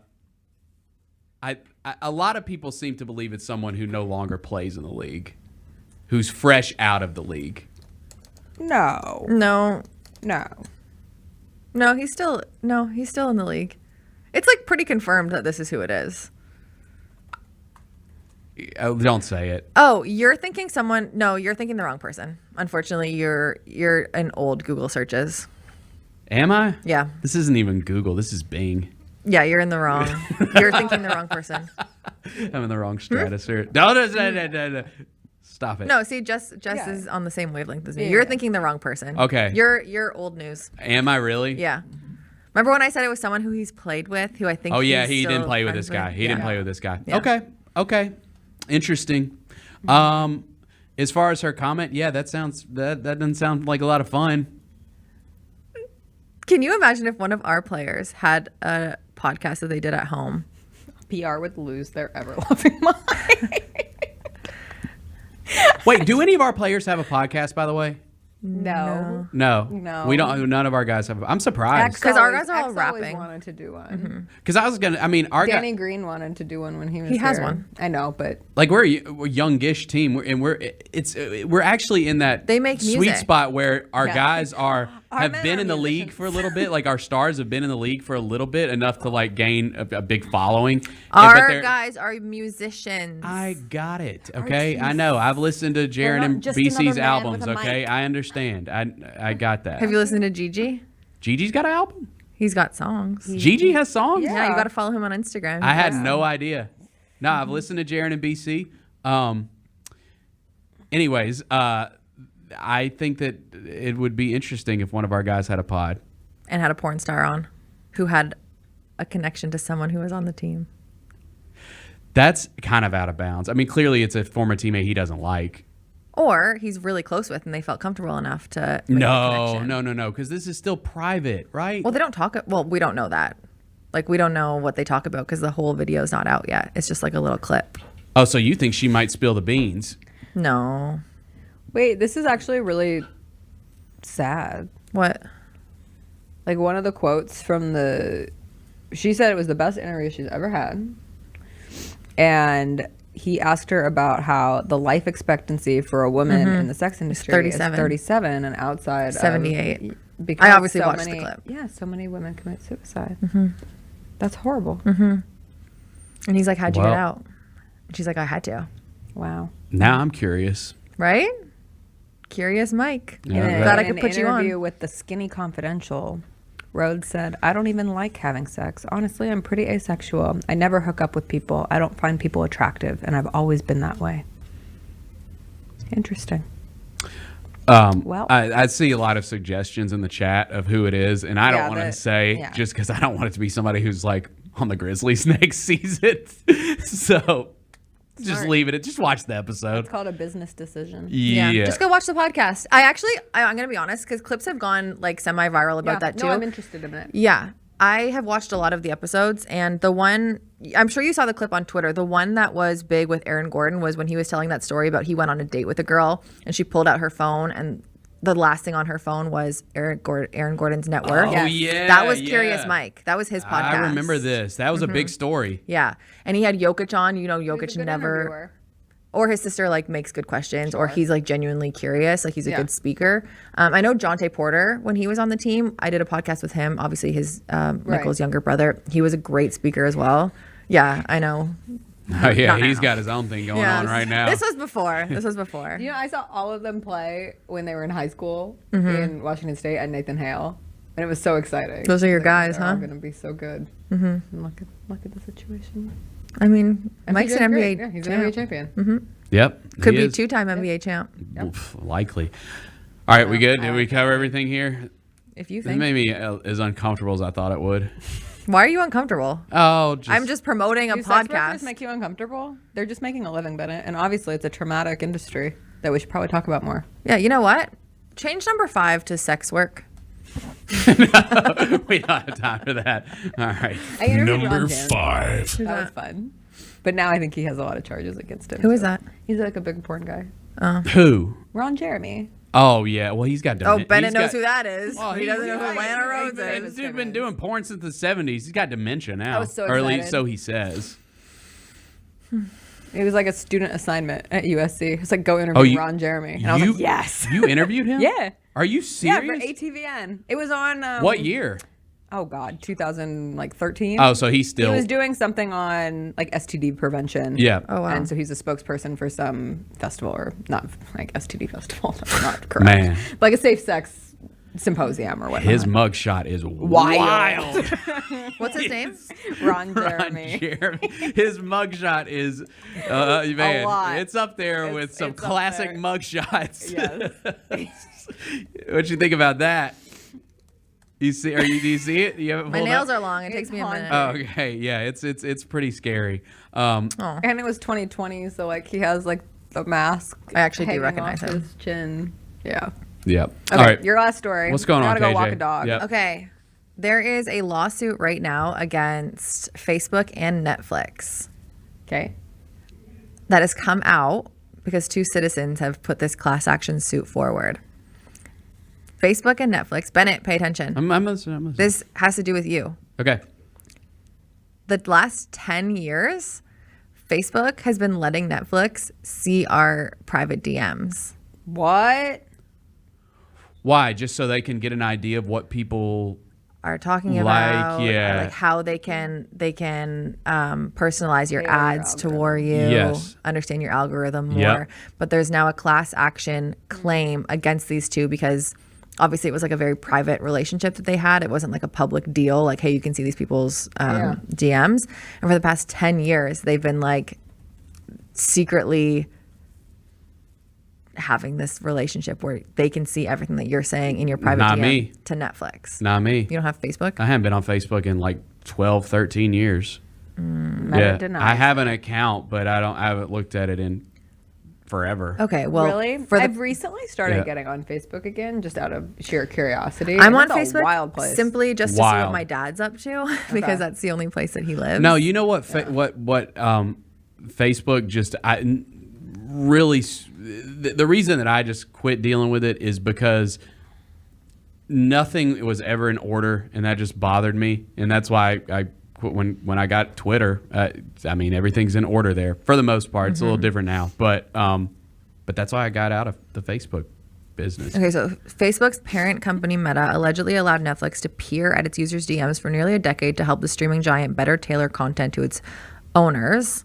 lot of people seem to believe it's someone who no longer plays in the league, who's fresh out of the league. No. No. No. No, he's still in the league. It's like pretty confirmed that this is who it is. Don't say it. Oh, you're thinking someone. No, you're thinking the wrong person. Unfortunately, you're in old Google searches. Am I? Yeah. This isn't even Google. This is Bing. Yeah, you're in the wrong. You're thinking the wrong person. I'm in the wrong stratosphere. No. Stop it. No, see, Jess is on the same wavelength as me. Yeah. You're thinking the wrong person. Okay. You're old news. Am I really? Yeah. Remember when I said it was someone who he's played with, who I think. Oh yeah, he's he still didn't play with friends this guy. He didn't play with this guy. Yeah. Okay. Interesting. As far as her comment, yeah, that doesn't sound like a lot of fun. Can you imagine if one of our players had a podcast that they did at home? PR would lose their ever-loving mind. Wait, do any of our players have a podcast, by the way? No. No. We don't. None of our guys have. I'm surprised. Because our guys are all X rapping. always wanted to do one. Because I was gonna. I mean, our Danny guy. Green wanted to do one when he was. He has here. one. I know, but Like we're a youngish team, we're actually in that They make sweet music. spot where our Yeah. guys have men been are in the league for a little bit. Like our stars have been in the league for a little bit, enough to like gain a big following. But Our they're- guys are musicians. I got it. Okay, I know. I've listened to Jaron not and just BC's another man albums. with a Okay, mic. I understand. I got that. Have you listened to Gigi? Gigi's got an album. He's got songs. Gigi has songs. Yeah, you got to follow him on Instagram. I had no idea. No, I've listened to Jaron and BC. Anyways, I think that it would be interesting if one of our guys had a pod. And had a porn star on who had a connection to someone who was on the team. That's kind of out of bounds. I mean, clearly it's a former teammate he doesn't like. Or he's really close with and they felt comfortable enough to make a connection. No, because this is still private, right? Well, they don't talk. Well, we don't know that. Like, we don't know what they talk about because the whole video is not out yet. It's just like a little clip. Oh, so you think she might spill the beans? No. wait, this is actually really sad. What? Like one of the quotes from she said it was the best interview she's ever had. And he asked her about how the life expectancy for a woman in the sex industry 37. is 37 and outside 78. Because I obviously so watched many, the clip. Yeah, so many women commit suicide. Mm-hmm. That's horrible. Mm-hmm. And he's like, how'd you Well- get out? And she's like, I had to. Wow. Now I'm curious. Right? Curious Mike. Yeah, Glad I In could an put you on. interview with the Skinny Confidential, Rhodes said, I don't even like having sex. Honestly, I'm pretty asexual. I never hook up with people. I don't find people attractive, and I've always been that way. Interesting. Well, I see a lot of suggestions in the chat of who it is, and I don't want to say just because I don't want it to be somebody who's like on the Grizzlies next season. So just leave it. Just watch the episode. It's called a business decision. Yeah. Just go watch the podcast. I'm going to be honest, because clips have gone like semi-viral about that too. No, I'm interested in it. Yeah. I have watched a lot of the episodes, and the one, I'm sure you saw the clip on Twitter, the one that was big with Aaron Gordon was when he was telling that story about he went on a date with a girl and she pulled out her phone and the last thing on her phone was Aaron Gordon's net worth. Oh, yeah. That was Curious Mike. That was his podcast. I remember this. That was a big story. Yeah. And he had Jokic on. You know, Jokic never... Or his sister like makes good questions, or he's like genuinely curious, like he's a good speaker. I know Jonte Porter, when he was on the team, I did a podcast with him. Obviously, his Michael's younger brother. He was a great speaker as well. Yeah, I know. Oh yeah, Not he's now. got his own thing going on right now. This was before. You know, I saw all of them play when they were in high school Mhm. in Washington State and Nathan Hale, and it was so exciting. Those are your Like, guys, they're huh? all going to be so good. Mhm. And look at the situation. I mean, And Mike's he's an doing NBA great. Yeah, he's an NBA champion. Mm-hmm. Yep. Could he be is. two-time NBA champ. Oof, likely. All right, we good? Did we cover everything here? If you It think. made me as uncomfortable as I thought it would. Why are you uncomfortable? Oh, I'm just promoting a Do sex workers podcast. make you uncomfortable? They're just making a living, Bennett, and obviously it's a traumatic industry that we should probably talk about more. Yeah, you know what? Change number 5 to sex work. We don't have time for that. All right. I interviewed Number Ron James. 5. That was fun. But now I think he has a lot of charges against him. Who is that? He's like a big porn guy. Who? Ron Jeremy. Oh yeah. Well, he's got. Oh, Bennett he's knows got- who that is. Well, he doesn't know who Lana Rhodes This is. dude's been doing porn since the 70s. He's got dementia now. I was so or at least excited. so he says. It was like a student assignment at USC. It's like go interview Ron Jeremy, and I was like, yes. You interviewed him? Yeah. Are you Yeah, serious? for ATVN. It was on. What year? Oh God, 2013. Oh, so he's still. He was doing something on like STD prevention. Yeah. Oh, wow. And so he's a spokesperson for some festival, or not like STD festival. That's not correct. Man. Like a safe sex symposium or whatnot. His mugshot is Wild. What's his name? Ron Jeremy. Jeremy. His mugshot is, man, lot. it's up there with some it's up classic there. mugshots. Yes. What you think about that? You see? Do you see it? You have it My pulled nails up? are long. It takes me a minute. Oh, okay, yeah, it's pretty scary. And it was 2020, so like he has like the mask. I actually do hanging recognize off him. His chin. Yeah. Yep. Okay, All right. your last story. What's going I on, gotta go KJ? walk a dog. Yep. Okay. There is a lawsuit right now against Facebook and Netflix. Okay. That has come out because 2 citizens have put this class action suit forward. Facebook and Netflix. Bennett, pay attention. I'm listening. This has to do with you. Okay. The last 10 years, Facebook has been letting Netflix see our private DMs. What? Why? Just so they can get an idea of what people are talking about, like how they can personalize your ads toward you, understand your algorithm more. Yep. But there's now a class action claim against these two because obviously it was like a very private relationship that they had. It wasn't like a public deal, like, hey, you can see these people's DMs. And for the past 10 years, they've been like secretly having this relationship where they can see everything that you're saying in your private DM to Netflix. Not me. You don't have Facebook? I haven't been on Facebook in like 12, 13 years. I have an account, but I haven't looked at it in forever. Okay, well, really? I've recently started getting on Facebook again, just out of sheer curiosity. I'm on Facebook Facebook wild place. simply just to see what my dad's up to because that's the only place that he lives. No, you know what? Facebook just really. The reason that I just quit dealing with it is because nothing was ever in order, and that just bothered me, and that's why I quit when I got Twitter. I mean, everything's in order there for the most part. It's a little different now, but that's why I got out of the Facebook business. Okay, so Facebook's parent company Meta allegedly allowed Netflix to peer at its users' DMs for nearly a decade to help the streaming giant better tailor content to its owners.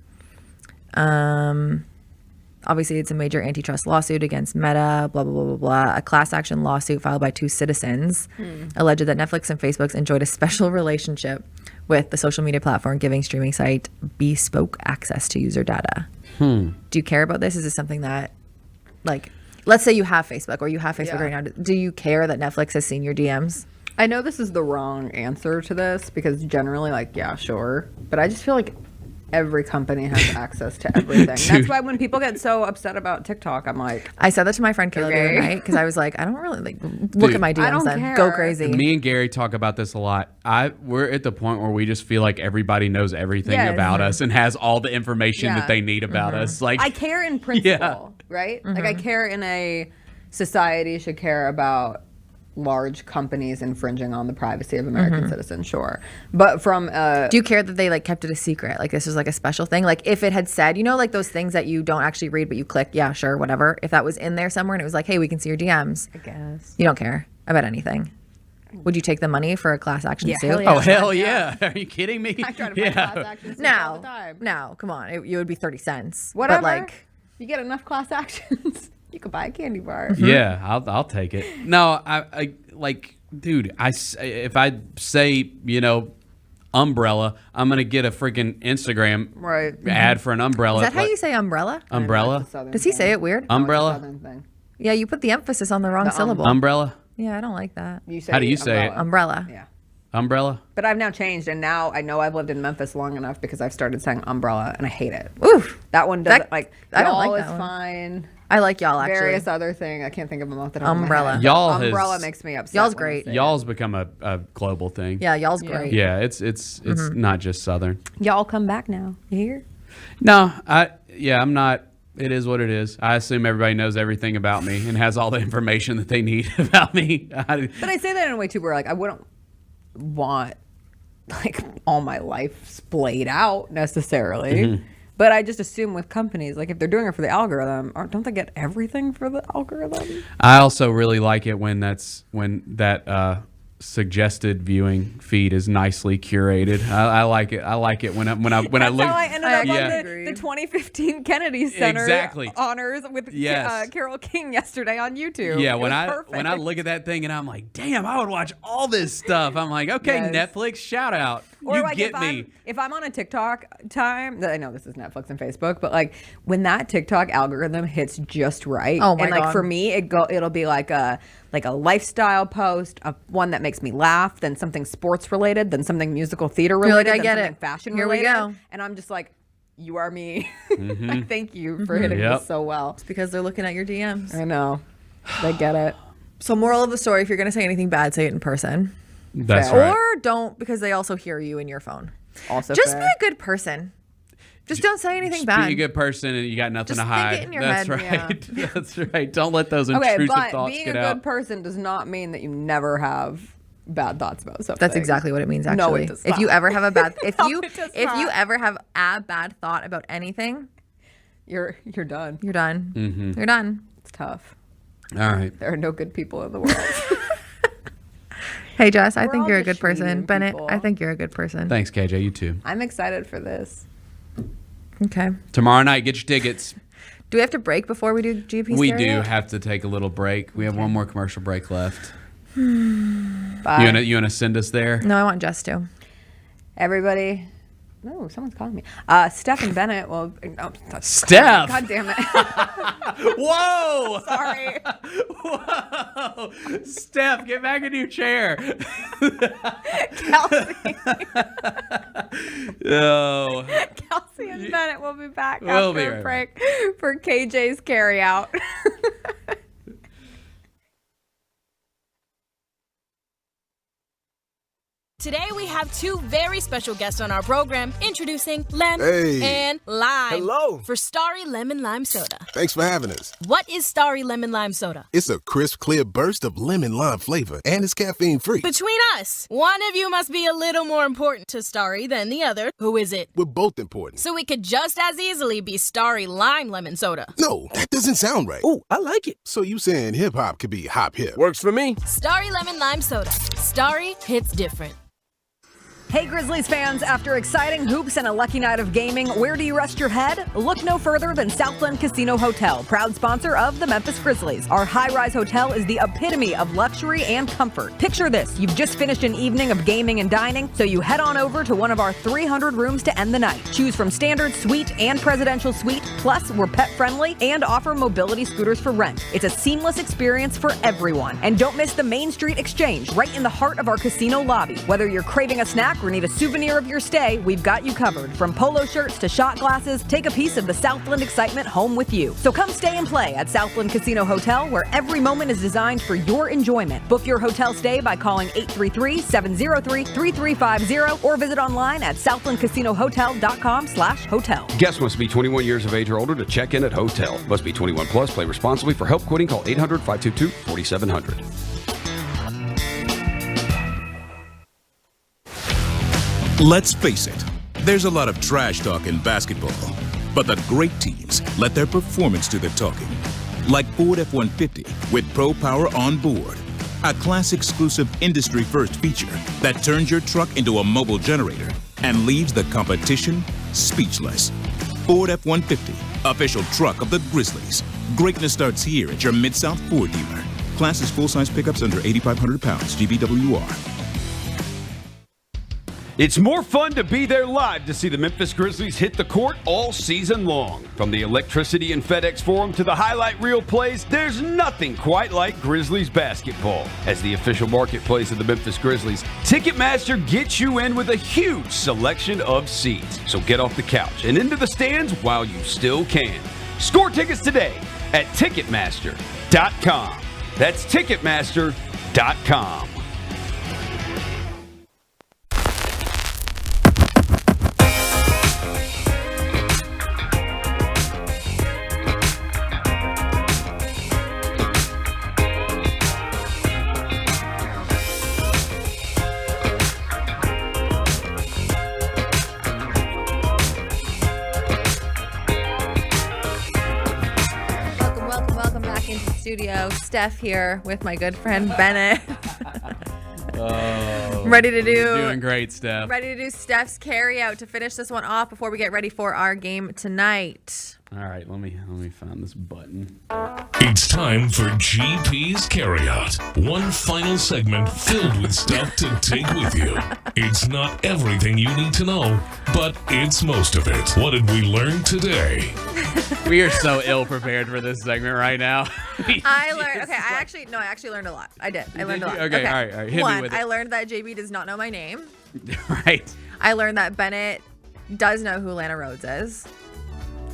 Obviously, it's a major antitrust lawsuit against Meta, blah, blah, blah, blah, blah. A class action lawsuit filed by two citizens alleged that Netflix and Facebook enjoyed a special relationship with the social media platform, giving streaming site bespoke access to user data. Do you care about this? Is this something that, like, let's say you have Facebook or you have Facebook right now. Do you care that Netflix has seen your DMs? I know this is the wrong answer to this because generally, like, yeah, sure. But I just feel like every company has access to everything. That's why when people get so upset about TikTok, I'm like, I said that to my friend Kayla the other night because I was like, I don't really look at my DMs then. Go crazy. Me and Gary talk about this a lot. We're at the point where we just feel like everybody knows everything about us and has all the information that they need about us. Like, I care in principle, right? Like, I care in a society should care about large companies infringing on the privacy of American citizens, sure. But from do you care that they like kept it a secret? Like this was like a special thing? Like if it had said, you know, like those things that you don't actually read but you click, yeah, sure, whatever. If that was in there somewhere and it was like, hey, we can see your DMs. I guess. You don't care about anything. Would you take the money for a class action suit? Hell yeah. Are you kidding me? I try to find class action suits all the time. No, come on. It would be 30 cents. Whatever. But like, you get enough class actions, you could buy a candy bar. Yeah, I'll take it. No, I like, dude, if I say, you know, umbrella, I'm going to get a freaking Instagram ad for an umbrella. Is that how you say umbrella? Umbrella? Does he say it weird? Umbrella? Yeah, you put the emphasis on the wrong syllable. Umbrella? Yeah, I don't like that. How do you say it? Umbrella. Yeah. Umbrella? But I've now changed, and now I know I've lived in Memphis long enough because I've started saying umbrella, and I hate it. Oof. That one doesn't, like, I don't y'all like is that one. Fine. I like y'all, actually. Various other thing. I can't think of them off the top Umbrella. of my head. Y'all Umbrella makes me upset. Y'all's great. Y'all's become a global thing. Yeah, y'all's great. Yeah, it's not just Southern. Y'all come back now. You hear? No, I'm not. It is what it is. I assume everybody knows everything about me and has all the information that they need about me. But I say that in a way too where like I wouldn't want like all my life splayed out necessarily. But I just assume with companies, like if they're doing it for the algorithm, don't they get everything for the algorithm? I also really like it when that suggested viewing feed is nicely curated. I like it. I like it when I look. That's how I ended up on the 2015 Kennedy Center honors with Carole King yesterday on YouTube. Yeah, when I look at that thing and I'm like, damn, I would watch all this stuff. I'm like, okay, Netflix, shout out. Or you like get me. If I'm on a TikTok time, I know this is Netflix and Facebook, but like when that TikTok algorithm hits just right, oh my and like God. for me, it'll be like a lifestyle post, one that makes me laugh, then something sports related, then something musical theater related, like, I then get something it. fashion Here related. we go. And I'm just like, you are me. Like, thank you for hitting this so well. It's because they're looking at your DMs. I know. They get it. So moral of the story, if you're going to say anything bad, say it in person. That's right. Or don't, because they also hear you in your phone. Also just be a good person. Just don't say anything Just bad. Be a good person and you got nothing Just to think hide. it in your That's head. right. Yeah. That's right. Don't let those Okay, intrusive but thoughts being get a out. good person does not mean that you never have bad thoughts about something. That's exactly what it means. Actually, No, it does if you not. ever have a bad, if No, you it does if you not. ever have a bad thought about anything, you're done. you're done. Mm-hmm. You're done. It's tough. All right. There are no good people in the world. Hey, Jess, I We're think all you're a just good person. mean Bennett, people. I think you're a good person. Thanks, KJ. You too. I'm excited for this. Okay. Tomorrow night, get your tickets. Do we have to break before we do GP? We stereo? do have to take a little break. We have one more commercial break left. Bye. You wanna send us there? No, I want Jess to. Everybody. No, someone's calling me. Steph and Bennett. Well, oh, Steph! God damn it. Whoa! Sorry. Whoa! Steph, get back in your chair. Kelsey. Oh. Kelsey and Bennett will be back We'll be after a right break for KJ's carryout. Today we have two very special guests on our program. Introducing Lem Hey. and Lime. Hello. For Starry Lemon Lime Soda. Thanks for having us. What is Starry Lemon Lime Soda? It's a crisp, clear burst of lemon lime flavor, and it's caffeine free. Between us, one of you must be a little more important to Starry than the other. Who is it? We're both important. So it could just as easily be Starry Lime Lemon Soda. No, that doesn't sound right. Oh, I like it. So you saying hip hop could be hop hip? Works for me. Starry Lemon Lime Soda. Starry hits different. Hey Grizzlies fans, after exciting hoops and a lucky night of gaming, where do you rest your head? Look no further than Southland Casino Hotel, proud sponsor of the Memphis Grizzlies. Our high-rise hotel is the epitome of luxury and comfort. Picture this, you've just finished an evening of gaming and dining, so you head on over to one of our 300 rooms to end the night. Choose from standard, suite, and presidential suite, plus we're pet-friendly and offer mobility scooters for rent. It's a seamless experience for everyone. And don't miss the Main Street Exchange, right in the heart of our casino lobby. Whether you're craving a snack or need a souvenir of your stay, we've got you covered. From polo shirts to shot glasses, take a piece of the Southland excitement home with you. So come stay and play at Southland Casino Hotel, where every moment is designed for your enjoyment. Book your hotel stay by calling 833-703-3350 or visit online at southlandcasinohotel.com/hotel. Guests must be 21 years of age or older to check in at hotel. Must be 21 plus. Play responsibly. For help quitting, call 800-522-4700. Let's face it, there's a lot of trash talk in basketball, but the great teams let their performance do the talking. Like Ford F-150 with Pro Power on board, a class-exclusive industry-first feature that turns your truck into a mobile generator and leaves the competition speechless. Ford F-150, official truck of the Grizzlies. Greatness starts here at your Mid-South Ford dealer. Class is full-size pickups under 8,500 pounds, GVWR. It's more fun to be there live to see the Memphis Grizzlies hit the court all season long. From the electricity in FedEx Forum to the highlight reel plays, there's nothing quite like Grizzlies basketball. As the official marketplace of the Memphis Grizzlies, Ticketmaster gets you in with a huge selection of seats. So get off the couch and into the stands while you still can. Score tickets today at Ticketmaster.com. That's Ticketmaster.com. Welcome back into the studio. Steph here with my good friend Bennett. Ready to do. Doing great, Steph. Ready to do Steph's carryout to finish this one off before we get ready for our game tonight. All right, let me find this button. It's time for GP's Carryout. One final segment filled with stuff to take with you. It's not everything you need to know, but it's most of it. What did we learn today? We are so ill prepared for this segment right now. I learned. Okay, I actually learned a lot. I did. I learned a lot. Okay, all right. Hit One, me with it. I learned that JB does not know my name. Right. I learned that Bennett does know who Lana Rhodes is.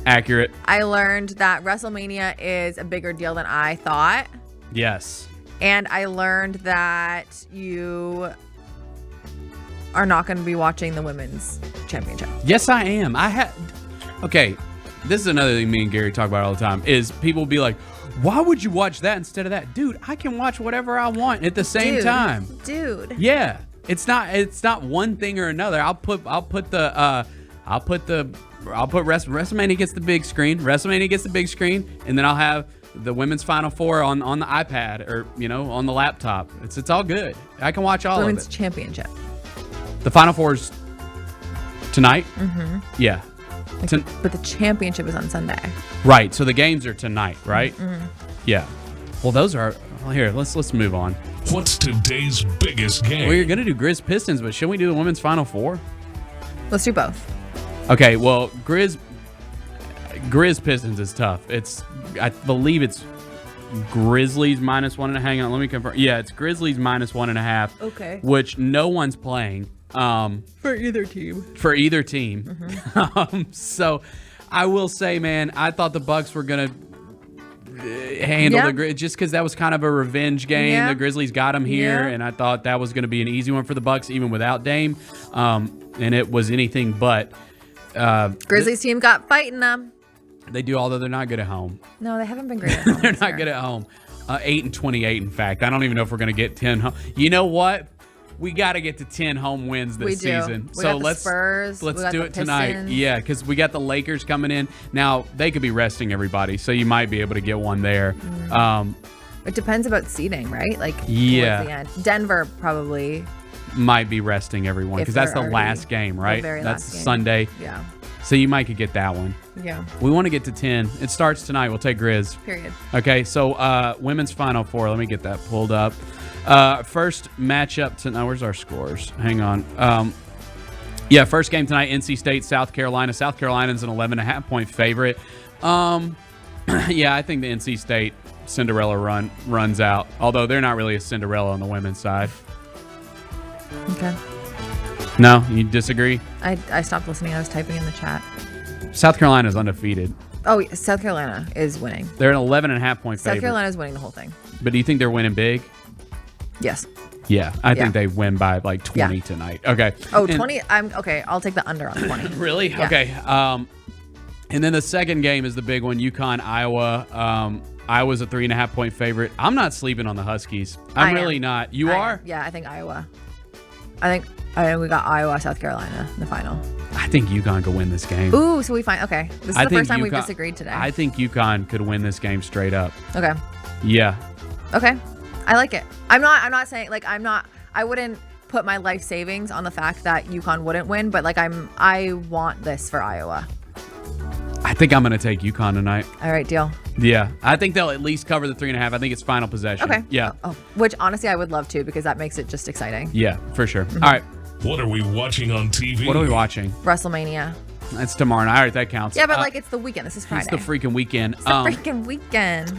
Accurate. I learned that WrestleMania is a bigger deal than I thought. Yes. And I learned that you are not going to be watching the women's championship. Yes, I am. Okay, this is another thing me and Gary talk about all the time, is people be like, why would you watch that instead of that? Dude, I can watch whatever I want at the same time. Dude. Yeah. It's not one thing or another. I'll put WrestleMania gets the big screen. WrestleMania gets the big screen, and then I'll have the women's Final Four on the iPad or on the laptop. It's all good. I can watch all Women's of it. Championship. The Final Four's tonight. Mm-hmm. Yeah. But the championship is on Sunday. Right. So the games are tonight, right? Mm-hmm. Yeah. Well, those are here. Let's move on. What's today's biggest game? We're gonna do Grizz Pistons, but shouldn't we do the women's Final Four? Let's do both. Okay. Well, Grizz Pistons is tough. I believe it's Grizzlies -1.5. Hang on, let me confirm. Yeah, it's Grizzlies -1.5. Okay. Which no one's playing. For either team. Mm-hmm. So I will say, man, I thought the Bucks were gonna handle the Grizz just because that was kind of a revenge game. Yeah. The Grizzlies got them here, Yeah. and I thought that was going to be an easy one for the Bucks, even without Dame. And it was anything but. Grizzlies team got fighting them. They do, although they're not good at home. No, they haven't been great at home. They're not good at home. 8-28, in fact. I don't even know if we're going to get 10 home. You know what? We got to get to 10 home wins this season. We got the Spurs. Let's we got do the it tonight. Pistons. Yeah, because we got the Lakers coming in. Now, they could be resting everybody, so you might be able to get one there. It depends about seeding, right? Like, Yeah. towards the end. Denver probably. Might be resting everyone because If that's the they're last game, the right? very That's last game. Sunday. Yeah. So you might could get that one. Yeah. We want to get to 10. It starts tonight. We'll take Grizz. Period. Okay, so women's Final Four. Let me get that pulled up. First matchup tonight. Where's our scores? Hang on. First game tonight, NC State, South Carolina. South Carolina's an 11.5-point favorite. I think the NC State Cinderella runs out, although they're not really a Cinderella on the women's side. Okay. No? You disagree? I stopped listening. I was typing in the chat. South Carolina's undefeated. Oh, yeah, South Carolina is winning. They're an 11.5-point favorite. South Carolina is winning the whole thing. But do you think they're winning big? Yes. Yeah, I think they win by like 20 tonight. Okay. Oh, 20? Okay, I'll take the under on 20. Really? Yeah. Okay. And then the second game is the big one, UConn, Iowa. Iowa's a 3.5-point favorite. I'm not sleeping on the Huskies. I'm really not. You are? Yeah, I think Iowa. I think we got Iowa, South Carolina in the final. I think UConn could win this game. Ooh, so we find okay. This is the first time we've disagreed today. I think UConn could win this game straight up. Okay. Yeah. Okay. I like it. I'm not saying like I wouldn't put my life savings on the fact that UConn wouldn't win, but like I want this for Iowa. I think I'm going to take UConn tonight. All right, deal. Yeah. I think they'll at least cover the 3.5. I think it's final possession. Okay. Yeah. Oh, which honestly I would love to because that makes it just exciting. Yeah, for sure. All right. What are we watching on TV? What are we watching? WrestleMania. That's tomorrow night. All right, that counts. Yeah, but like it's the weekend. This is Friday. It's the freaking weekend. It's the freaking weekend.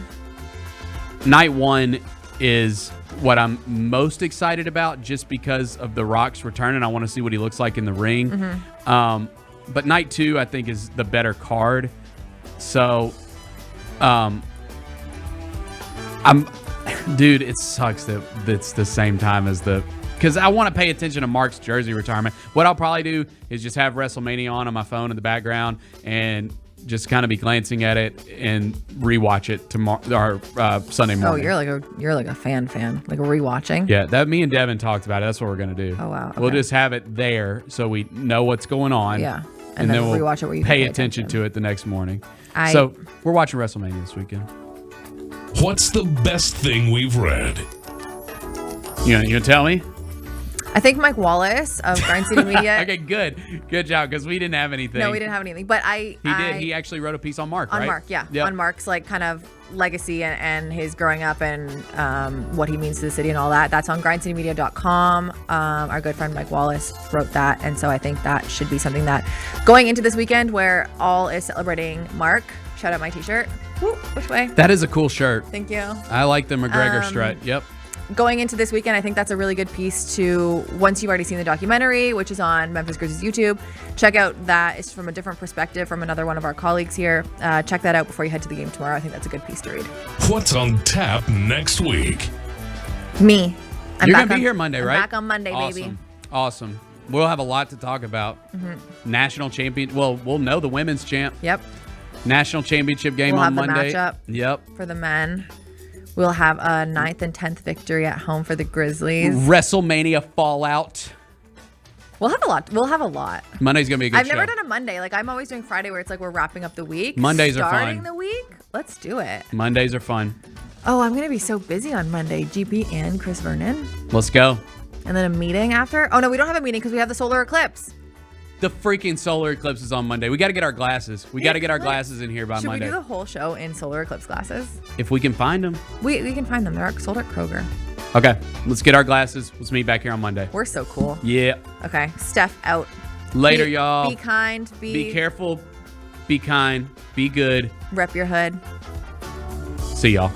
Night one is what I'm most excited about just because of The Rock's return, and I want to see what he looks like in the ring. Mm-hmm. But night two, I think, is the better card. So, dude, it sucks that it's the same time as because I want to pay attention to Mark's jersey retirement. What I'll probably do is just have WrestleMania on my phone in the background and just kind of be glancing at it and rewatch it tomorrow or Sunday morning. Oh, you're like a fan, like a rewatching. Yeah, that me and Devin talked about it. That's what we're gonna do. Oh wow. Okay. We'll just have it there so we know what's going on. Yeah, and then we'll rewatch it where you pay attention to it the next morning. So we're watching WrestleMania this weekend. What's the best thing we've read? You gonna tell me? I think Mike Wallace of Grind City Media. Okay, good job, because we didn't have anything. No, we didn't have anything, but He did. He actually wrote a piece on Mark, right? On Mark, yeah. Yep. On Mark's like kind of legacy and his growing up and what he means to the city and all that. That's on grindcitymedia.com. Our good friend Mike Wallace wrote that, and so I think that should be something that going into this weekend where all is celebrating Mark. Shout out my t-shirt. Woo, which way? That is a cool shirt. Thank you. I like the McGregor strut. Yep. Going into this weekend, I think that's a really good piece to, once you've already seen the documentary, which is on Memphis Grizzlies YouTube, check out that. It's from a different perspective from another one of our colleagues here. Check that out before you head to the game tomorrow. I think that's a good piece to read. What's on tap next week? Me. You're going to be here Monday, I'm right? back on Monday, baby. Awesome. We'll have a lot to talk about. National champion. Well, we'll know the women's champ. Yep. National championship game We'll on have Monday. the matchup Yep. for the men. We'll have a 9th and 10th victory at home for the Grizzlies. WrestleMania Fallout. We'll have a lot. Monday's going to be a good I've show. never done a Monday. Like, I'm always doing Friday where it's like we're wrapping up the week. Mondays are Starting fun. the week? Let's do it. Mondays are fun. Oh, I'm going to be so busy on Monday. GP and Chris Vernon. Let's go. And then a meeting after. Oh, no, we don't have a meeting because we have the solar eclipse. The freaking solar eclipse is on Monday. We got to get our glasses. We got to get our glasses in here by Should Monday. we do the whole show in solar eclipse glasses? If we can find them. We can find them. They're sold at Kroger. Okay, let's get our glasses. Let's meet back here on Monday. We're so cool. Yeah. Okay, Steph out. Later, y'all. Be kind. Be careful. Be kind. Be good. Rep your hood. See y'all.